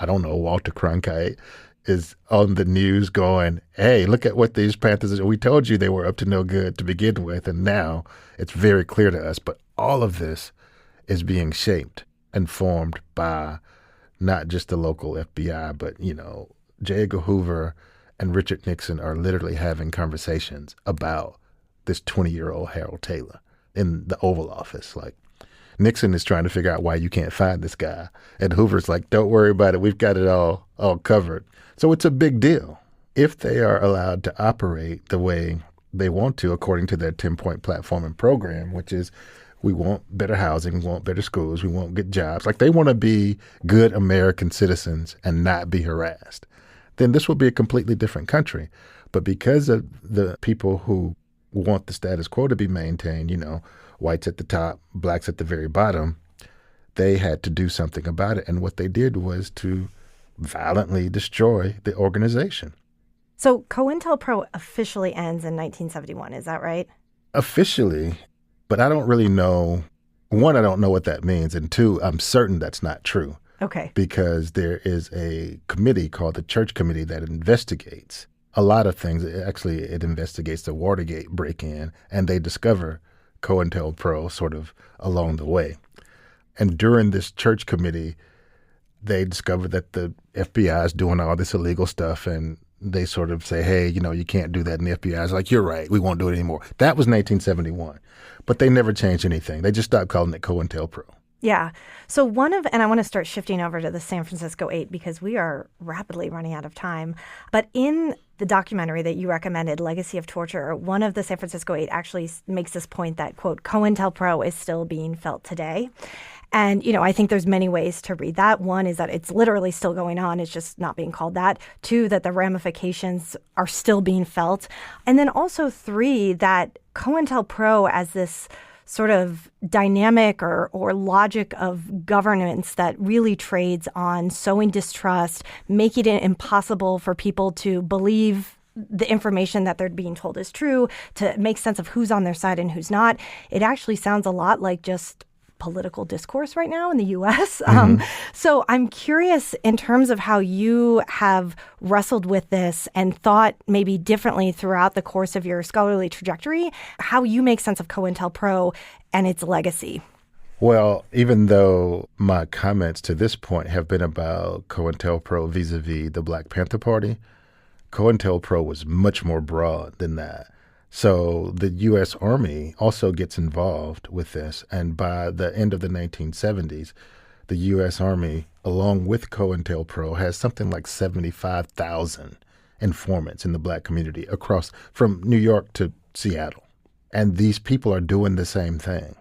I don't know, Walter Cronkite is on the news going, hey, look at what these Panthers are. We told you they were up to no good to begin with, and now it's very clear to us. But all of this is being shaped and formed by not just the local FBI, but, J. Edgar Hoover and Richard Nixon are literally having conversations about this 20-year-old Harold Taylor in the Oval Office. Like, Nixon is trying to figure out why you can't find this guy. And Hoover's like, don't worry about it. We've got it all covered. So it's a big deal. If they are allowed to operate the way they want to, according to their 10-point platform and program, which is we want better housing, we want better schools, we want good jobs. Like, they want to be good American citizens and not be harassed. Then this will be a completely different country. But because of the people who want the status quo to be maintained, whites at the top, blacks at the very bottom, they had to do something about it. And what they did was to violently destroy the organization. So COINTELPRO officially ends in 1971, is that right? Officially, but I don't really know. One, I don't know what that means. And two, I'm certain that's not true. Okay. Because there is a committee called the Church Committee that investigates a lot of things. Actually, it investigates the Watergate break-in, and they discover COINTELPRO sort of along the way. And during this church committee, they discover that the FBI is doing all this illegal stuff, and they sort of say, hey, you can't do that. And the FBI is like, you're right, we won't do it anymore. That was 1971. But they never changed anything. They just stopped calling it COINTELPRO. Yeah. So and I want to start shifting over to the San Francisco 8 because we are rapidly running out of time. But in the documentary that you recommended, Legacy of Torture, one of the San Francisco 8 actually makes this point that, quote, COINTELPRO is still being felt today. And, I think there's many ways to read that. One is that it's literally still going on. It's just not being called that. Two, that the ramifications are still being felt. And then also three, that COINTELPRO as this sort of dynamic or logic of governance that really trades on sowing distrust, making it impossible for people to believe the information that they're being told is true, to make sense of who's on their side and who's not. It actually sounds a lot like just political discourse right now in the U.S. So I'm curious in terms of how you have wrestled with this and thought maybe differently throughout the course of your scholarly trajectory, how you make sense of COINTELPRO and its legacy. Well, even though my comments to this point have been about COINTELPRO vis-a-vis the Black Panther Party, COINTELPRO was much more broad than that. So the U.S. Army also gets involved with this. And by the end of the 1970s, the U.S. Army, along with COINTELPRO, has something like 75,000 informants in the Black community across from New York to Seattle. And these people are doing the same thing.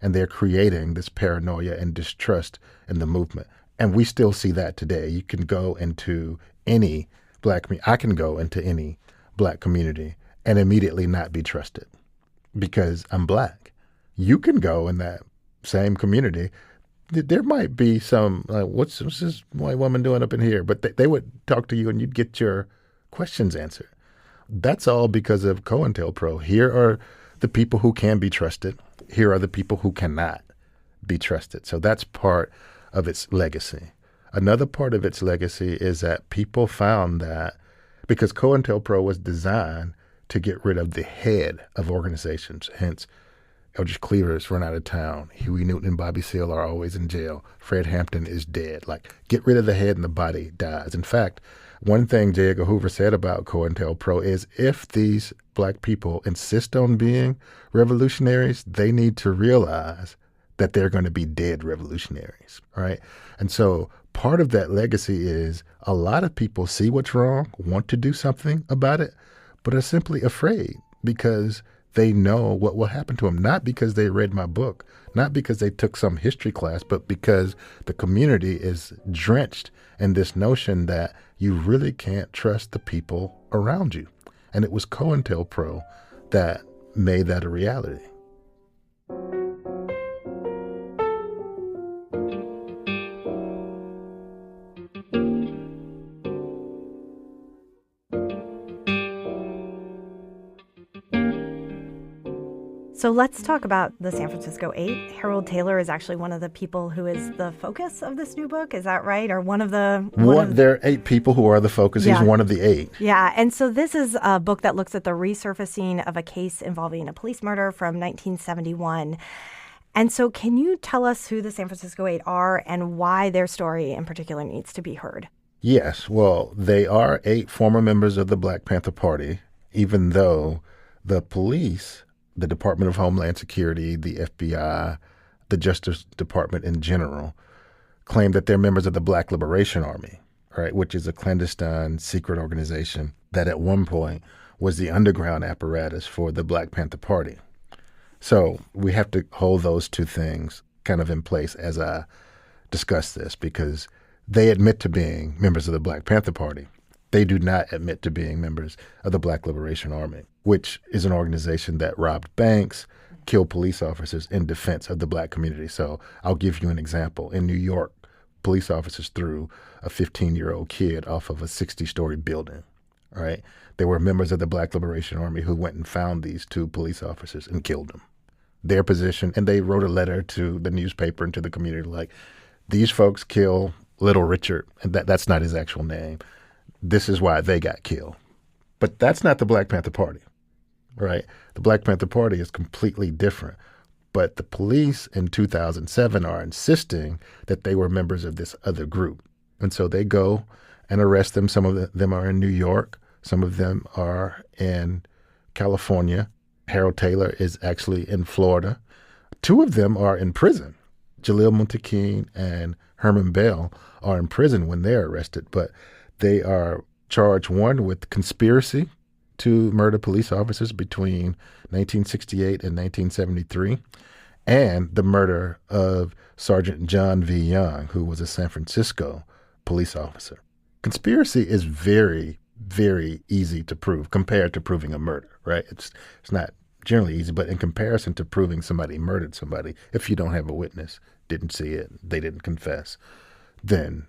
And they're creating this paranoia and distrust in the movement. And we still see that today. You can go into any I can go into any Black community and immediately not be trusted because I'm Black. You can go in that same community. There might be some, what's this white woman doing up in here? But they would talk to you and you'd get your questions answered. That's all because of COINTELPRO. Here are the people who can be trusted. Here are the people who cannot be trusted. So that's part of its legacy. Another part of its legacy is that people found that because COINTELPRO was designed to get rid of the head of organizations. Hence, Eldridge Cleaver's run out of town. Huey Newton and Bobby Seale are always in jail. Fred Hampton is dead. Get rid of the head and the body dies. In fact, one thing J. Edgar Hoover said about COINTELPRO is if these Black people insist on being revolutionaries, they need to realize that they're going to be dead revolutionaries, right? And so part of that legacy is a lot of people see what's wrong, want to do something about it, but are simply afraid because they know what will happen to them, not because they read my book, not because they took some history class, but because the community is drenched in this notion that you really can't trust the people around you. And it was COINTELPRO that made that a reality. So let's talk about the San Francisco 8. Harold Taylor is actually one of the people who is the focus of this new book. Is that right? Or there are 8 people who are the focus. Yeah. He's one of the 8. Yeah. And so this is a book that looks at the resurfacing of a case involving a police murder from 1971. And so can you tell us who the San Francisco 8 are and why their story in particular needs to be heard? Yes. Well, they are 8 former members of the Black Panther Party, even though the police, the Department of Homeland Security, the FBI, the Justice Department in general, claim that they're members of the Black Liberation Army, right, which is a clandestine secret organization that at one point was the underground apparatus for the Black Panther Party. So we have to hold those two things kind of in place as I discuss this because they admit to being members of the Black Panther Party. They do not admit to being members of the Black Liberation Army, which is an organization that robbed banks kill police officers in defense of the black community. So I'll give you an example. In New York, police officers threw a 15-year-old kid off of a 60-story building, right? There were members of the Black Liberation Army who went and found these two police officers and killed them. Their position, and they wrote a letter to the newspaper and to the community like, these folks kill Little Richard, and that's not his actual name. This is why they got killed. But that's not the Black Panther Party, right? The Black Panther Party is completely different. But the police in 2007 are insisting that they were members of this other group. And so they go and arrest them. Some of them are in New York. Some of them are in California. Harold Taylor is actually in Florida. Two of them are in prison. Jalil Muntaqin and Herman Bell are in prison when they're arrested. But they are charged, one, with conspiracy to murder police officers between 1968 and 1973, and the murder of Sergeant John V. Young, who was a San Francisco police officer. Conspiracy is very, very easy to prove compared to proving a murder, right? It's not generally easy, but in comparison to proving somebody murdered somebody, if you don't have a witness, didn't see it, they didn't confess, then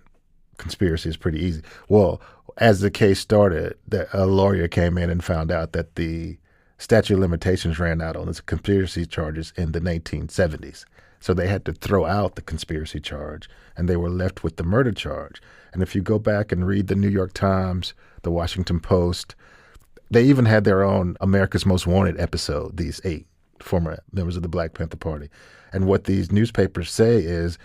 conspiracy is pretty easy. Well, as the case started, a lawyer came in and found out that the statute of limitations ran out on the conspiracy charges in the 1970s. So they had to throw out the conspiracy charge, and they were left with the murder charge. And if you go back and read the New York Times, the Washington Post, they even had their own America's Most Wanted episode, these 8 former members of the Black Panther Party. And what these newspapers say is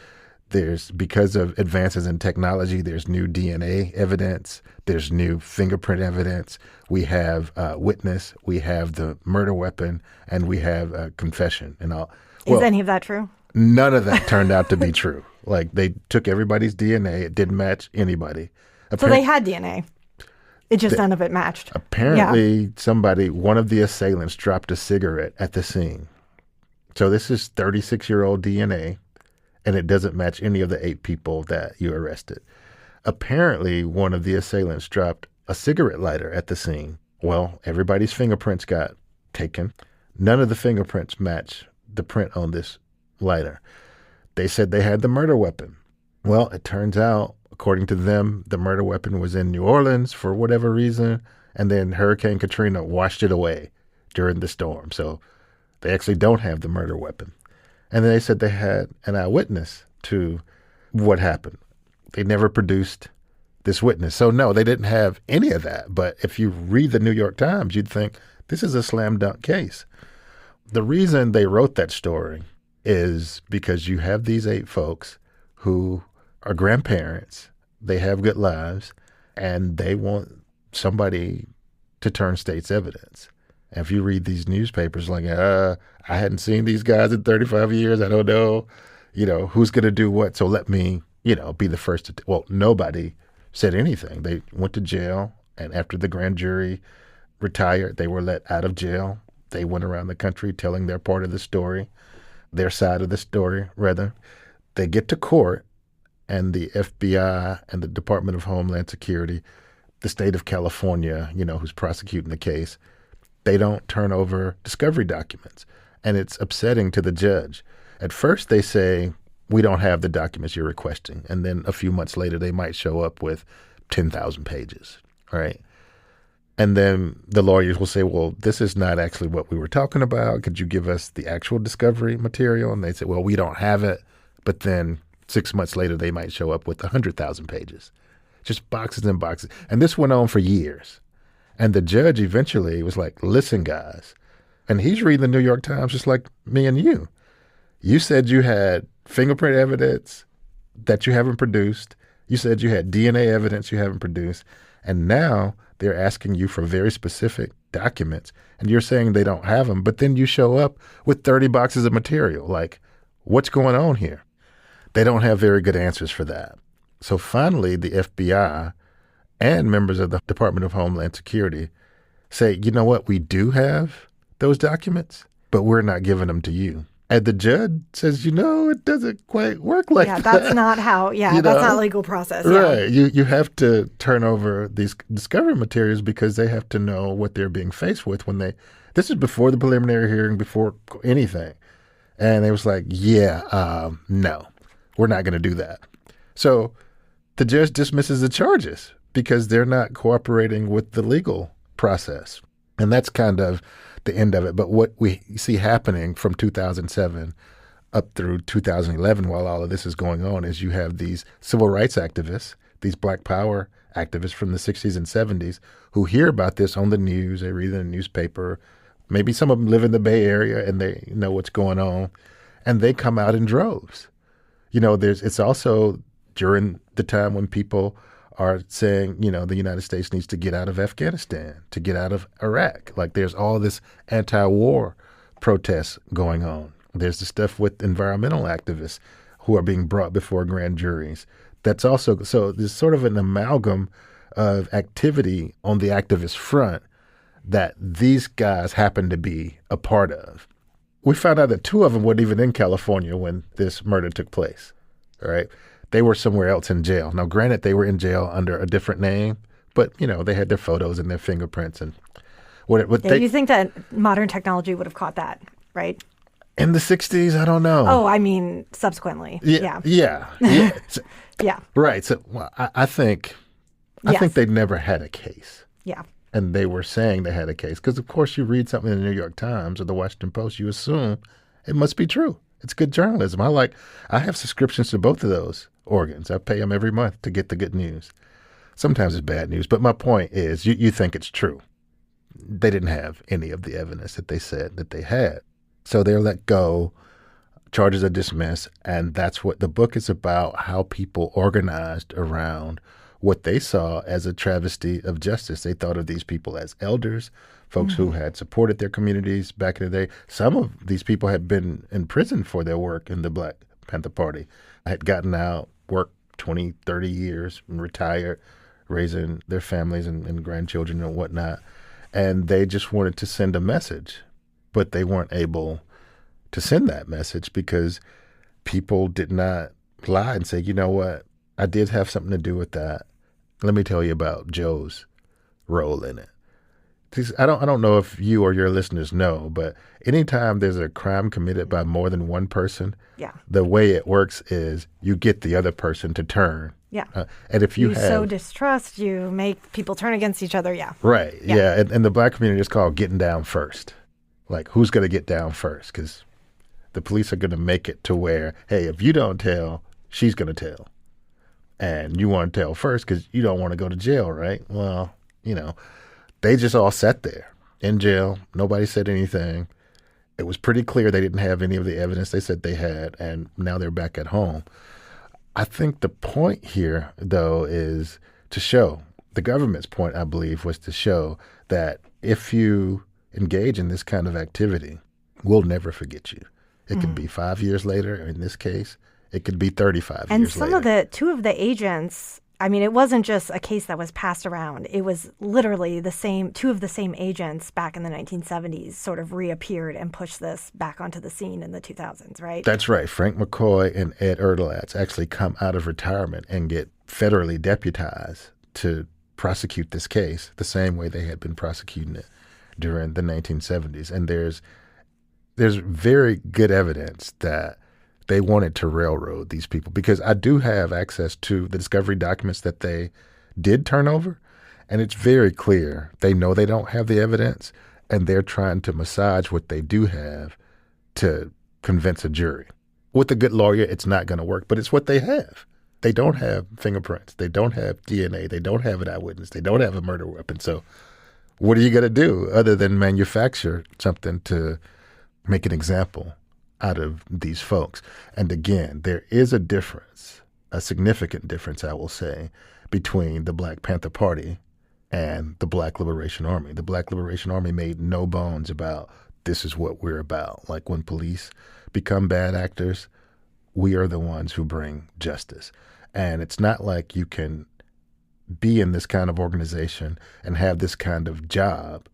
because of advances in technology, there's new DNA evidence, there's new fingerprint evidence, we have witness, we have the murder weapon, and we have a confession. And all. Is any of that true? None of that turned out to be true. Like, they took everybody's DNA. It didn't match anybody. So they had DNA. It just none of it matched. Apparently, one of the assailants dropped a cigarette at the scene. So this is 36-year-old DNA, and it doesn't match any of the 8 people that you arrested. Apparently, one of the assailants dropped a cigarette lighter at the scene. Well, everybody's fingerprints got taken. None of the fingerprints match the print on this lighter. They said they had the murder weapon. Well, it turns out, according to them, the murder weapon was in New Orleans for whatever reason, and then Hurricane Katrina washed it away during the storm. So they actually don't have the murder weapon. And then they said they had an eyewitness to what happened. They never produced this witness. So no, they didn't have any of that. But if you read the New York Times, you'd think this is a slam dunk case. The reason they wrote that story is because you have these 8 folks who are grandparents, they have good lives, and they want somebody to turn state's evidence. And if you read these newspapers like, I hadn't seen these guys in 35 years, I don't know, who's going to do what, so let me, be the first to, well, nobody said anything. They went to jail, and after the grand jury retired, they were let out of jail. They went around the country telling their part of the story, their side of the story, rather. They get to court, and the FBI and the Department of Homeland Security, the state of California, who's prosecuting the case, they don't turn over discovery documents. And it's upsetting to the judge. At first they say, we don't have the documents you're requesting. And then a few months later, they might show up with 10,000 pages, right? And then the lawyers will say, well, this is not actually what we were talking about. Could you give us the actual discovery material? And they say, well, we don't have it. But then 6 months later, they might show up with 100,000 pages, just boxes and boxes. And this went on for years. And the judge eventually was like, listen, guys. And he's reading the New York Times just like me and you. You said you had fingerprint evidence that you haven't produced. You said you had DNA evidence you haven't produced. And now they're asking you for very specific documents. And you're saying they don't have them. But then you show up with 30 boxes of material. Like, what's going on here? They don't have very good answers for that. So finally, the FBI and members of the Department of Homeland Security say, you know what, we do have those documents, but we're not giving them to you. And the judge says, it doesn't quite work like that. Yeah, that's not how, that's not legal process. Right. You have to turn over these discovery materials because they have to know what they're being faced with this is before the preliminary hearing, before anything. And they was like, no, we're not going to do that. So the judge dismisses the charges because they're not cooperating with the legal process. And that's kind of the end of it. But what we see happening from 2007 up through 2011, while all of this is going on, is you have these civil rights activists, these Black Power activists from the 60s and 70s who hear about this on the news. They read it in the newspaper. Maybe some of them live in the Bay Area and they know what's going on. And they come out in droves. It's also during the time when people are saying, the United States needs to get out of Afghanistan, to get out of Iraq. Like there's all this anti-war protests going on. There's the stuff with environmental activists who are being brought before grand juries. That's also, so there's sort of an amalgam of activity on the activist front that these guys happen to be a part of. We found out that two of them weren't even in California when this murder took place, all right? They were somewhere else in jail. Now, granted, they were in jail under a different name, but, they had their photos and their fingerprints. And you think that modern technology would have caught that, right? In the 60s, I don't know. Oh, I mean, subsequently. Yeah. So, yeah. Right. So I think they never had a case. Yeah. And they were saying they had a case. Because, of course, you read something in the New York Times or the Washington Post, you assume it must be true. It's good journalism. I have subscriptions to both of those organs. I pay them every month to get the good news. Sometimes it's bad news. But my point is, you think it's true. They didn't have any of the evidence that they said that they had. So they're let go. Charges are dismissed. And that's what the book is about, how people organized around what they saw as a travesty of justice. They thought of these people as elders, folks who had supported their communities back in the day. Some of these people had been in prison for their work in the Black Panther Party, had gotten out, worked 20, 30 years, and retired, raising their families and grandchildren and whatnot. And they just wanted to send a message, but they weren't able to send that message because people did not lie and say, you know what, I did have something to do with that. Let me tell you about Joe's role in it. I don't know if you or your listeners know, but anytime there's a crime committed by more than one person, the way it works is you get the other person to turn. Yeah. And if you sow distrust, you make people turn against each other. Yeah. Right. Yeah. And the Black community is called getting down first. Like, who's going to get down first? Because the police are going to make it to where, hey, if you don't tell, she's going to tell. And you want to tell first because you don't want to go to jail, right? Well, they just all sat there in jail. Nobody said anything. It was pretty clear they didn't have any of the evidence they said they had, and now they're back at home. I think the point here, though, is to show, the government's point, I believe, was to show that if you engage in this kind of activity, we'll never forget you. It could be 5 years later, in this case. It could be 35 years later. And two of the agents, I mean, it wasn't just a case that was passed around. It was literally two of the same agents back in the 1970s sort of reappeared and pushed this back onto the scene in the 2000s, right? That's right. Frank McCoy and Ed Erdelatz actually come out of retirement and get federally deputized to prosecute this case the same way they had been prosecuting it during the 1970s. And there's very good evidence that they wanted to railroad these people, because I do have access to the discovery documents that they did turn over, and it's very clear they know they don't have the evidence, and they're trying to massage what they do have to convince a jury. With a good lawyer, it's not going to work, but it's what they have. They don't have fingerprints. They don't have DNA. They don't have an eyewitness. They don't have a murder weapon. So what are you going to do other than manufacture something to make an example out of these folks? And again, there is a difference, a significant difference, I will say, between the Black Panther Party and the Black Liberation Army. The Black Liberation Army made no bones about this is what we're about. Like, when police become bad actors, we are the ones who bring justice. And it's not like you can be in this kind of organization and have this kind of job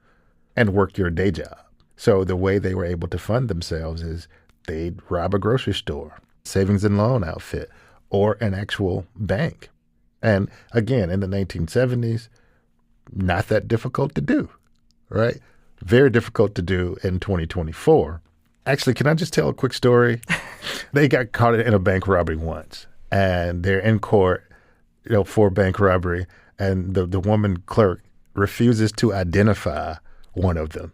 and work your day job. So the way they were able to fund themselves is They'd rob a grocery store, savings and loan outfit, or an actual bank. And again, in the 1970s, not that difficult to do, right? Very difficult to do in 2024. Actually, can I just tell a quick story? They got caught in a bank robbery once, and they're in court, for bank robbery, and the woman clerk refuses to identify one of them.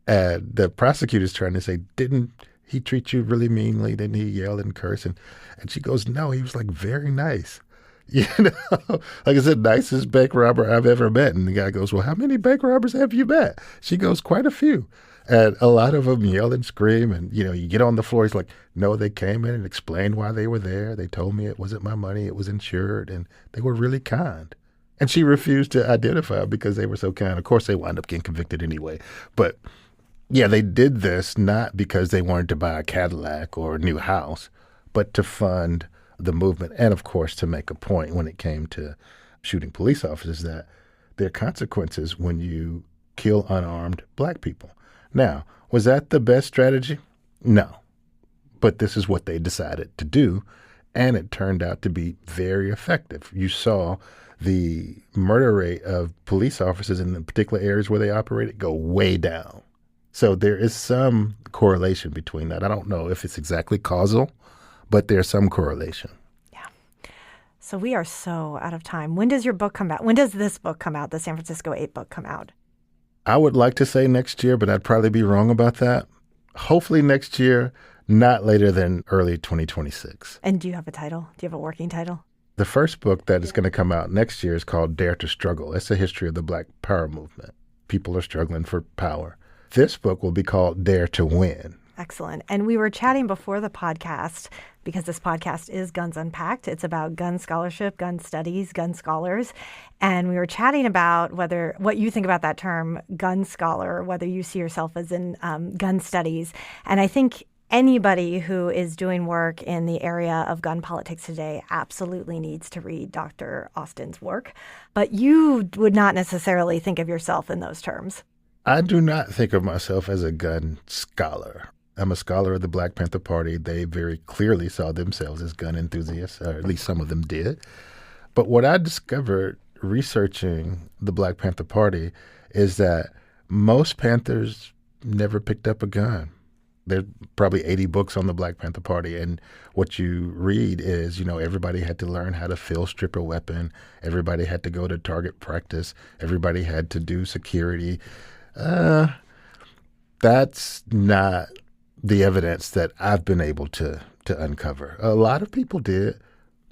And the prosecutor's trying to say, didn't he treat you really meanly? Didn't he yell and curse? And she goes, no, he was like very nice. Like I said, nicest bank robber I've ever met. And the guy goes, well, how many bank robbers have you met? She goes, quite a few. And a lot of them yell and scream. And, you get on the floor. He's like, no, they came in and explained why they were there. They told me it wasn't my money. It was insured. And they were really kind. And she refused to identify because they were so kind. Of course, they wound up getting convicted anyway. But yeah, they did this not because they wanted to buy a Cadillac or a new house, but to fund the movement. And of course, to make a point when it came to shooting police officers that there are consequences when you kill unarmed black people. Now, was that the best strategy? No. But this is what they decided to do. And it turned out to be very effective. You saw the murder rate of police officers in the particular areas where they operated go way down. So there is some correlation between that. I don't know if it's exactly causal, but there's some correlation. Yeah. So we are so out of time. When does your book come out? When does this book come out, the San Francisco 8 book come out? I would like to say next year, but I'd probably be wrong about that. Hopefully next year, not later than early 2026. And do you have a title? Do you have a working title? The first book that is going to come out next year is called Dare to Struggle. It's a history of the Black Power movement. People are struggling for power. This book will be called Dare to Win. Excellent. And we were chatting before the podcast, because this podcast is Guns Unpacked. It's about gun scholarship, gun studies, gun scholars. And we were chatting about what you think about that term, gun scholar, whether you see yourself as in gun studies. And I think anybody who is doing work in the area of gun politics today absolutely needs to read Dr. Austin's work. But you would not necessarily think of yourself in those terms. I do not think of myself as a gun scholar. I'm a scholar of the Black Panther Party. They very clearly saw themselves as gun enthusiasts, or at least some of them did. But what I discovered researching the Black Panther Party is that most Panthers never picked up a gun. There's probably 80 books on the Black Panther Party, and what you read is, everybody had to learn how to field strip a weapon. Everybody had to go to target practice. Everybody had to do security. That's not the evidence that I've been able to uncover. A lot of people did.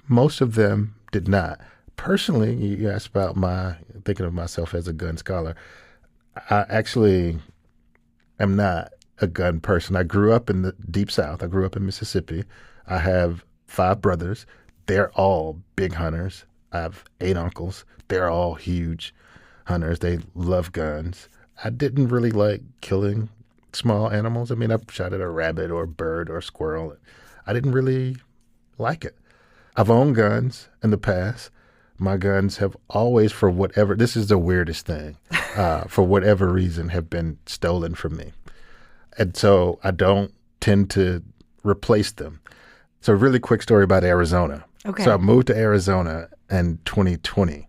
Most of them did not. Personally, you asked about my thinking of myself as a gun scholar. I actually am not a gun person. I grew up in the Deep South. I grew up in Mississippi. I have 5 brothers. They're all big hunters. I have 8 uncles. They're all huge hunters. They love guns. I didn't really like killing small animals. I mean, I've shot at a rabbit or a bird or a squirrel. I didn't really like it. I've owned guns in the past. My guns have always, this is the weirdest thing, for whatever reason, have been stolen from me. And so I don't tend to replace them. So a really quick story about Arizona. Okay. So I moved to Arizona in 2020.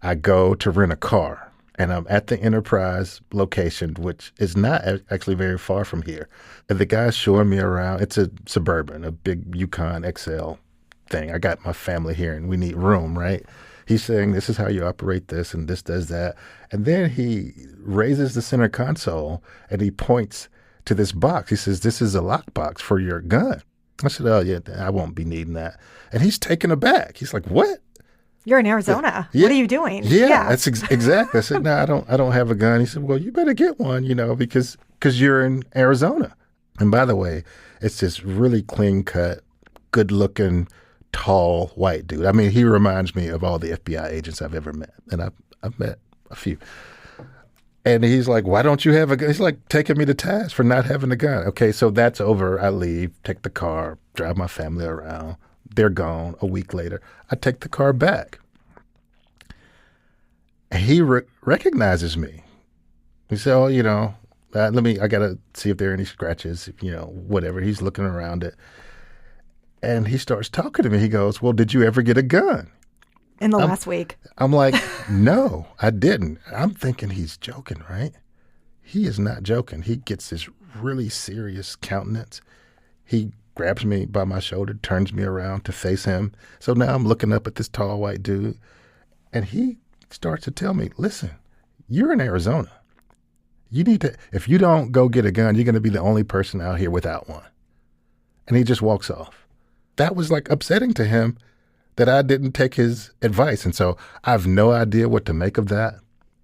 I go to rent a car. And I'm at the Enterprise location, which is not actually very far from here. And the guy's showing me around. It's a Suburban, a big Yukon XL thing. I got my family here and we need room, right? He's saying, this is how you operate this and this does that. And then he raises the center console and he points to this box. He says, this is a lockbox for your gun. I said, oh, yeah, I won't be needing that. And he's taken aback. He's like, what? You're in Arizona. Yeah. What are you doing? Yeah. That's exactly. I said, no, I don't have a gun. He said, well, you better get one, because you're in Arizona. And by the way, it's this really clean cut, good looking, tall white dude. I mean, he reminds me of all the FBI agents I've ever met. And I've met a few. And he's like, why don't you have a gun? He's like taking me to task for not having a gun. Okay, so that's over. I leave, take the car, drive my family around. They're gone. A week later, I take the car back. And he recognizes me. He said, oh, I got to see if there are any scratches, whatever. He's looking around it. And he starts talking to me. He goes, well, did you ever get a gun? In the last week. I'm like, no, I didn't. I'm thinking he's joking, right? He is not joking. He gets this really serious countenance. He grabs me by my shoulder, turns me around to face him. So now I'm looking up at this tall white dude, and he starts to tell me, listen, you're in Arizona. You need to, if you don't go get a gun, you're going to be the only person out here without one. And he just walks off. That was like upsetting to him that I didn't take his advice. And so I have no idea what to make of that.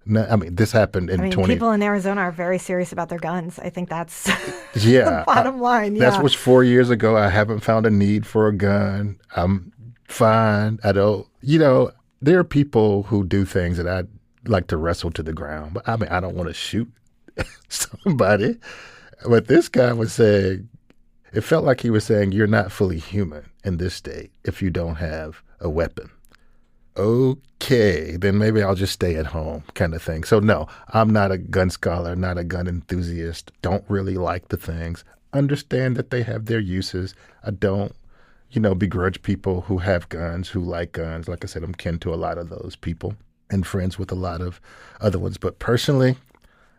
No, I mean, this happened in 20... people in Arizona are very serious about their guns. I think that's the bottom line. That was 4 years ago. I haven't found a need for a gun. I'm fine. I don't, there are people who do things that I'd like to wrestle to the ground. But I mean, I don't want to shoot somebody. But this guy was saying, it felt like he was saying, you're not fully human in this state if you don't have a weapon. Okay, then maybe I'll just stay at home kind of thing. So no, I'm not a gun scholar, not a gun enthusiast, don't really like the things. Understand that they have their uses. I don't, begrudge people who have guns, who like guns. Like I said, I'm kin to a lot of those people and friends with a lot of other ones. But personally,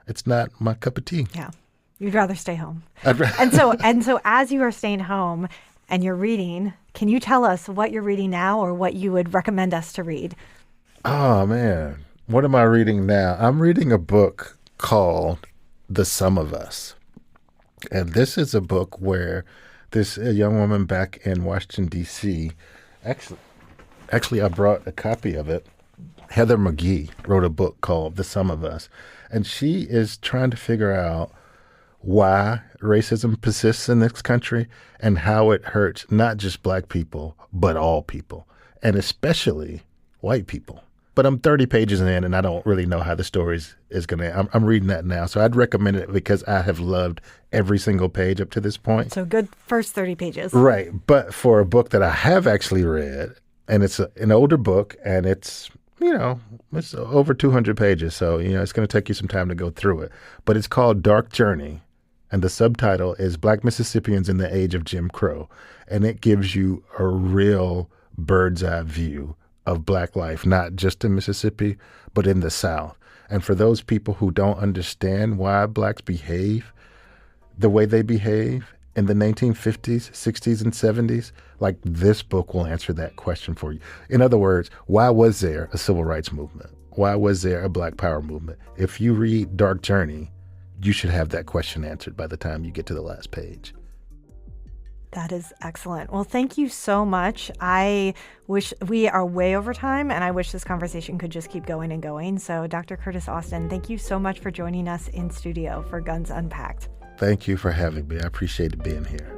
it's not my cup of tea. Yeah. You'd rather stay home. And so as you are staying home and you're reading, can you tell us what you're reading now or what you would recommend us to read? Oh, man. What am I reading now? I'm reading a book called The Sum of Us. And this is a book where a young woman back in Washington, D.C., actually, I brought a copy of it. Heather McGhee wrote a book called The Sum of Us. And she is trying to figure out why racism persists in this country and how it hurts not just black people, but all people, and especially white people. But I'm 30 pages in and I don't really know how the story is going to. I'm reading that now. So I'd recommend it because I have loved every single page up to this point. So good first 30 pages. Right. But for a book that I have actually read, and it's an older book and it's over 200 pages. So, it's going to take you some time to go through it. But it's called Dark Journey. And the subtitle is Black Mississippians in the Age of Jim Crow. And it gives you a real bird's eye view of black life, not just in Mississippi, but in the South. And for those people who don't understand why blacks behave the way they behave in the 1950s, 60s, and 70s, like this book will answer that question for you. In other words, why was there a civil rights movement? Why was there a Black Power movement? If you read Dark Journey, you should have that question answered by the time you get to the last page. That is excellent. Well, thank you so much. I wish we are way over time, and I wish this conversation could just keep going and going. So, Dr. Curtis Austin, thank you so much for joining us in studio for Guns Unpacked. Thank you for having me. I appreciate being here.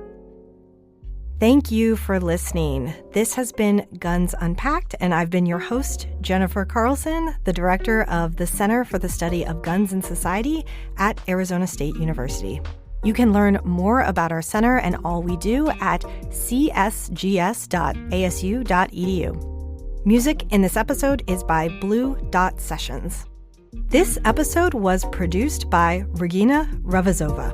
Thank you for listening. This has been Guns Unpacked, and I've been your host, Jennifer Carlson, the director of the Center for the Study of Guns in Society at Arizona State University. You can learn more about our center and all we do at csgs.asu.edu. Music in this episode is by Blue Dot Sessions. This episode was produced by Regina Ravazova.